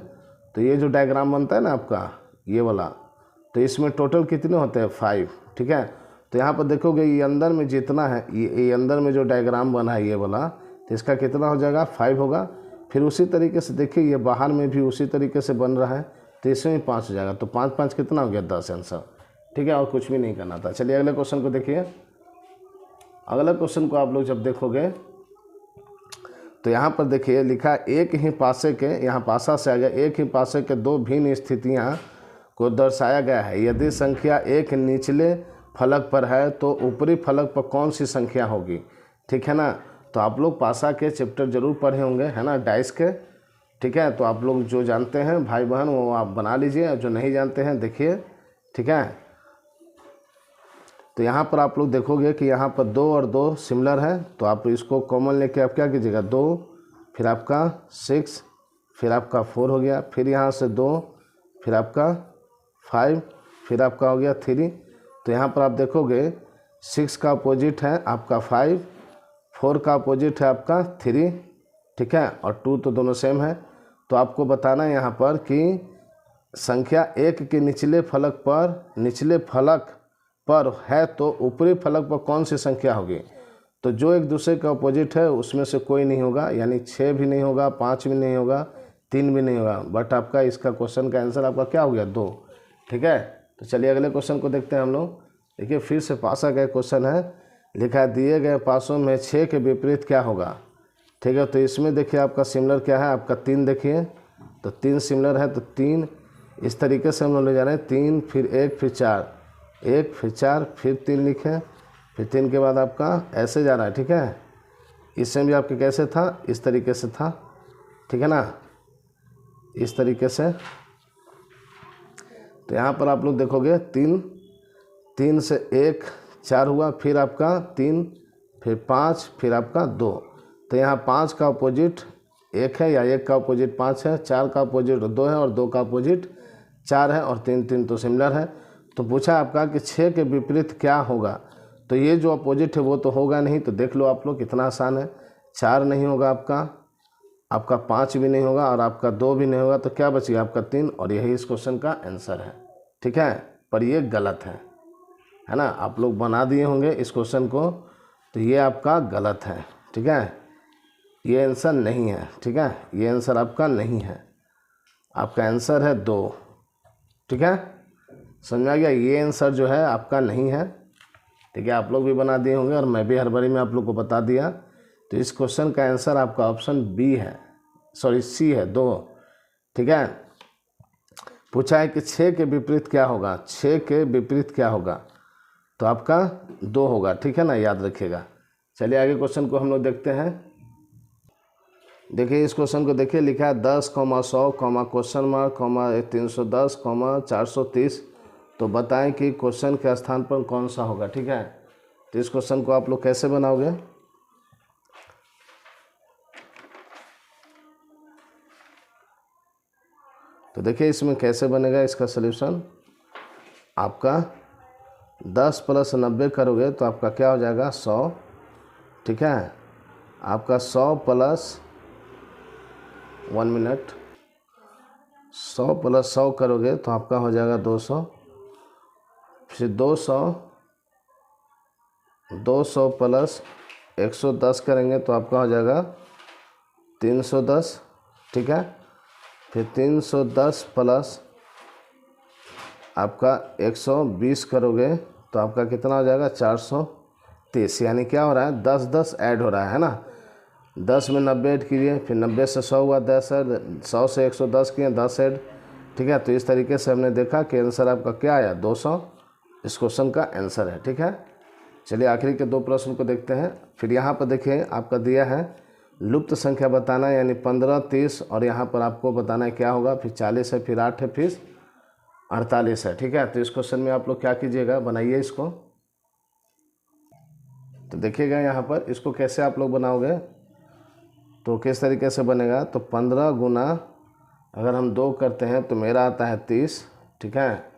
तो ये जो डायग्राम बनता है ना आपका ये वाला, तो इसमें टोटल कितने होते हैं 5। ठीक है, तो यहाँ पर देखोगे ये अंदर में जितना है, ये अंदर में जो डायग्राम बना है ये वाला, तो इसका कितना हो जाएगा 5 होगा। फिर उसी तरीके से देखिए ये बाहर में भी उसी तरीके से बन रहा है, तो इसमें 5 हो जाएगा। तो 5 5 कितना हो गया 10 आंसर। ठीक है, और कुछ भी नहीं करना था। चलिए अगले क्वेश्चन को देखिए। अगले क्वेश्चन को आप लोग जब देखोगे तो यहाँ पर देखिए लिखा एक ही पासे के, यहाँ पासा से आ गया, एक ही पासे के दो भिन्न स्थितियाँ को दर्शाया गया है। यदि संख्या एक निचले फलक पर है तो ऊपरी फलक पर कौन सी संख्या होगी। ठीक है ना, तो आप लोग पासा के चैप्टर जरूर पढ़े होंगे, है ना, डाइस के। ठीक है, तो आप लोग जो जानते हैं भाई बहन वो आप बना लीजिए, जो नहीं जानते हैं देखिए। ठीक है, तो यहाँ पर आप लोग देखोगे कि यहाँ पर 2 और 2 सिमिलर है, तो आप इसको कॉमन लेके आप क्या कीजिएगा 2, फिर आपका 6, फिर आपका 4 हो गया, फिर यहाँ से 2, फिर आपका 5, फिर आपका हो गया 3। तो यहाँ पर आप देखोगे 6 का अपोजिट है आपका 5, 4 का अपोजिट है आपका 3। ठीक है, और 2 तो दोनों सेम है। तो आपको बताना है यहाँ पर कि संख्या 1 के निचले फलक पर है तो ऊपरी फलक पर कौन सी संख्या होगी। तो जो एक दूसरे का अपोजिट है उसमें से कोई नहीं होगा, यानी 6 भी नहीं होगा, 5 भी नहीं होगा, 3 भी नहीं होगा, बट आपका इसका क्वेश्चन का आंसर आपका क्या हो गया 2। ठीक है, तो चलिए अगले क्वेश्चन को देखते हैं हम लोग। देखिए फिर से पासा का क्वेश्चन है, लिखा है दिए गए पासों में 6 के विपरीत क्या होगा। ठीक है, तो इसमें देखिए आपका सिमिलर क्या है, आपका 3 देखिए, तो 3 सिमिलर है, तो 3 इस तरीके से हम लोग ले जा रहे हैं, 3 फिर 1 फिर 4, 1 फिर 4 फिर 3 लिखे, फिर 3 के बाद आपका ऐसे जा रहा है। ठीक है, इसमें भी आपके कैसे था, इस तरीके से था। ठीक है ना, इस तरीके से। तो यहाँ पर आप लोग देखोगे 3 से 1 4 हुआ, फिर आपका 3 फिर 5 फिर आपका 2। तो यहाँ 5 का अपोजिट 1 है, या 1 का अपोजिट 5 है, 4 का अपोजिट 2 है, और 2 का अपोजिट 4 है, और 3 तो सिमिलर है। तो पूछा आपका कि 6 के विपरीत क्या होगा। तो ये जो अपोजिट है वो तो होगा नहीं, तो देख लो आप लोग कितना आसान है। 4 नहीं होगा आपका 5 भी नहीं होगा, और आपका 2 भी नहीं होगा, तो क्या बचेगा आपका 3, और यही इस क्वेश्चन का आंसर है। ठीक है, पर ये गलत है ना, आप लोग बना दिए होंगे इस क्वेश्चन को, तो ये आपका गलत है। ठीक है, ये आंसर नहीं है। ठीक है, ये आंसर आपका नहीं है, आपका आंसर है 2। ठीक है, समझ आ गया, ये आंसर जो है आपका नहीं है। ठीक है, आप लोग भी बना दिए होंगे, और मैं भी हर बारी में आप लोग को बता दिया। तो इस क्वेश्चन का आंसर आपका ऑप्शन बी है, सॉरी सी है, 2। ठीक है, पूछा है कि 6 के विपरीत क्या होगा, 6 के विपरीत क्या होगा, तो आपका 2 होगा। ठीक है ना, याद रखिएगा। चलिए आगे क्वेश्चन को हम लोग देखते हैं। देखिए इस क्वेश्चन को देखिए, लिखा है 10, 100, क्वेश्चन मार्क, 310, 430। तो बताएं कि क्वेश्चन के स्थान पर कौन सा होगा। ठीक है, तो इस क्वेश्चन को आप लोग कैसे बनाओगे। तो देखिए इसमें कैसे बनेगा इसका सलूशन। आपका 10 + 90 करोगे तो आपका क्या हो जाएगा 100। ठीक है, आपका 100 + 1 मिनट, 100 + 100 करोगे तो आपका हो जाएगा 200। फिर 200 + 110 करेंगे तो आपका हो जाएगा 310। ठीक है, फिर 310 + आपका 120 करोगे तो आपका कितना हो जाएगा 430। यानी क्या हो रहा है 10 ऐड हो रहा है ना, 10 में 90 ऐड कीजिए, फिर 90 से 100 हुआ 10 ऐड, 100 से 110 किए 10 ऐड। ठीक है, तो इस तरीके से हमने देखा कि आंसर आपका क्या आया 200, इस क्वेश्चन का आंसर है। ठीक है, चलिए आखिरी के 2 प्रश्न को देखते हैं। फिर यहाँ पर देखिए आपका दिया है लुप्त संख्या बताना, यानी 15, 30, और यहाँ पर आपको बताना है क्या होगा। फिर 40 है, फिर 8 है, फिर 48 है। ठीक है, तो इस क्वेश्चन में आप लोग क्या कीजिएगा, बनाइए इसको। तो देखिएगा यहाँ पर इसको कैसे आप लोग बनाओगे, तो किस तरीके से बनेगा। तो 15 गुना अगर हम 2 करते हैं तो मेरा आता है 30। ठीक है,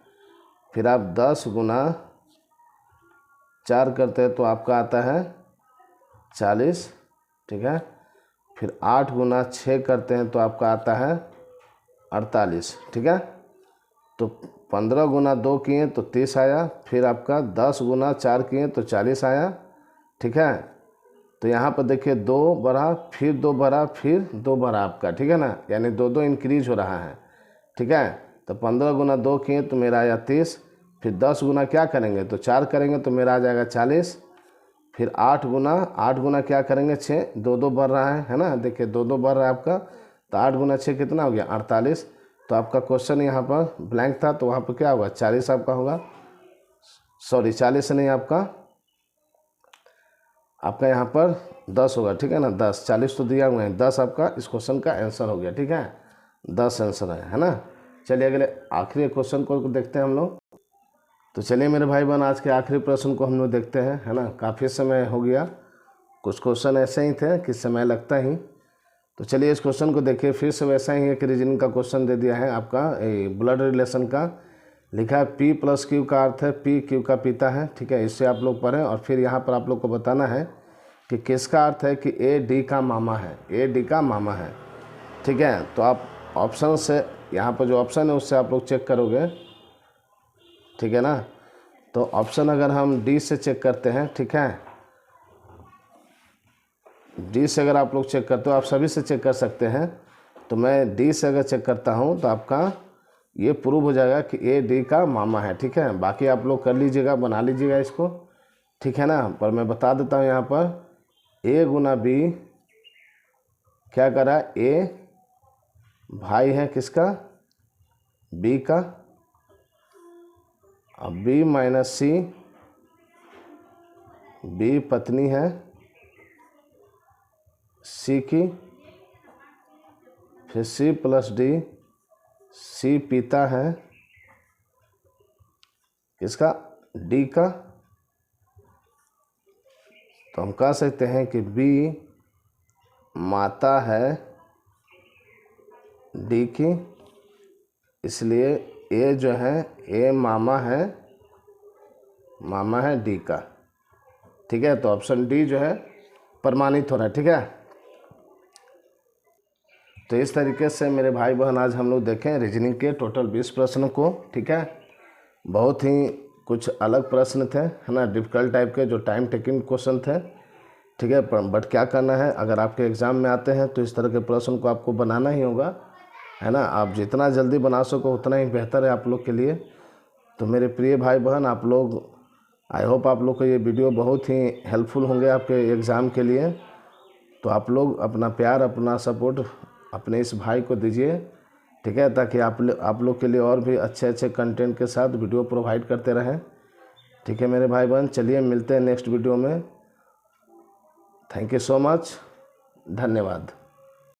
फिर आप 10 गुना 4 करते हैं तो आपका आता है 40। ठीक है, फिर 8 गुना 6 करते हैं तो आपका आता है 48। ठीक है, तो 15 गुना 2 किए तो 30 आया, फिर आपका 10 गुना 4 किए तो 40 आया। ठीक है, तो यहाँ पर देखिए 2 बढ़ा, फिर 2 बढ़ा, फिर 2 बढ़ा आपका। ठीक है ना, यानी 2 इंक्रीज हो रहा है। ठीक है, तो 15 गुना 2 किए तो मेरा आया 30, फिर 10 गुना क्या करेंगे तो 4 करेंगे तो मेरा आ जाएगा 40, फिर 8 गुना क्या करेंगे 6, 2 बढ़ रहा है ना, देखिए 2 बढ़ रहा है आपका, तो 8 गुना 6 कितना हो गया 48। तो आपका क्वेश्चन यहाँ पर ब्लैंक था, तो वहाँ पर क्या होगा 40 आपका होगा, सॉरी 40 नहीं, आपका यहाँ पर 10 होगा। ठीक है ना, 10, 40 तो दिया हुआ है, 10 आपका इस क्वेश्चन का आंसर हो गया। ठीक है, 10 आंसर है ना। चलिए अगले आखिरी क्वेश्चन को देखते हैं हम लोग। तो चलिए मेरे भाई बहन आज के आखिरी प्रश्न को हम लोग देखते हैं, है ना। काफ़ी समय हो गया, कुछ क्वेश्चन ऐसे ही थे कि समय लगता ही। तो चलिए इस क्वेश्चन को देखिए, फिर से वैसा ही है कि रीजनिंग का क्वेश्चन दे दिया है आपका ब्लड रिलेशन का। लिखा है P + Q का अर्थ है P Q का पिता है। ठीक है, इससे आप लोग पढ़ें, और फिर यहाँ पर आप लोग को बताना है कि किसका अर्थ है कि A D का मामा है, A D का मामा है। ठीक है, तो आप ऑप्शन से, यहाँ पर जो ऑप्शन है उससे आप लोग चेक करोगे। ठीक है ना, तो ऑप्शन अगर हम डी से चेक करते हैं, ठीक है, डी से अगर आप लोग चेक करते हो, आप सभी से चेक कर सकते हैं, तो मैं डी से अगर चेक करता हूँ तो आपका ये प्रूव हो जाएगा कि ए डी का मामा है। ठीक है, बाकी आप लोग कर लीजिएगा, बना लीजिएगा इसको, ठीक है ना। पर मैं बता देता हूँ यहाँ पर ए गुना बी क्या करा, ए भाई है किसका, बी का, अब बी माइनस सी, बी पत्नी है सी की, फिर सी प्लस डी, सी पिता है किसका, डी का। तो हम कह सकते हैं कि बी माता है डी की, इसलिए ए जो है, ए मामा है डी का। ठीक है, तो ऑप्शन डी जो है प्रमाणित हो रहा है। ठीक है, तो इस तरीके से मेरे भाई बहन आज हम लोग देखें रीजनिंग के टोटल 20 प्रश्नों को। ठीक है, बहुत ही कुछ अलग प्रश्न थे, है ना, डिफ़िकल्ट टाइप के, जो टाइम टेकिंग क्वेश्चन थे। ठीक है, बट क्या करना है, अगर आपके एग्ज़ाम में आते हैं तो इस तरह के प्रश्न को आपको बनाना ही होगा, है ना। आप जितना जल्दी बना सको उतना ही बेहतर है आप लोग के लिए। तो मेरे प्रिय भाई बहन, आप लोग, आई होप आप लोग को ये वीडियो बहुत ही हेल्पफुल होंगे आपके एग्ज़ाम के लिए। तो आप लोग अपना प्यार, अपना सपोर्ट अपने इस भाई को दीजिए, ठीक है, ताकि आप लोग के लिए और भी अच्छे अच्छे कंटेंट के साथ वीडियो प्रोवाइड करते रहें। ठीक है मेरे भाई बहन, चलिए मिलते हैं नेक्स्ट वीडियो में। थैंक यू सो मच, धन्यवाद।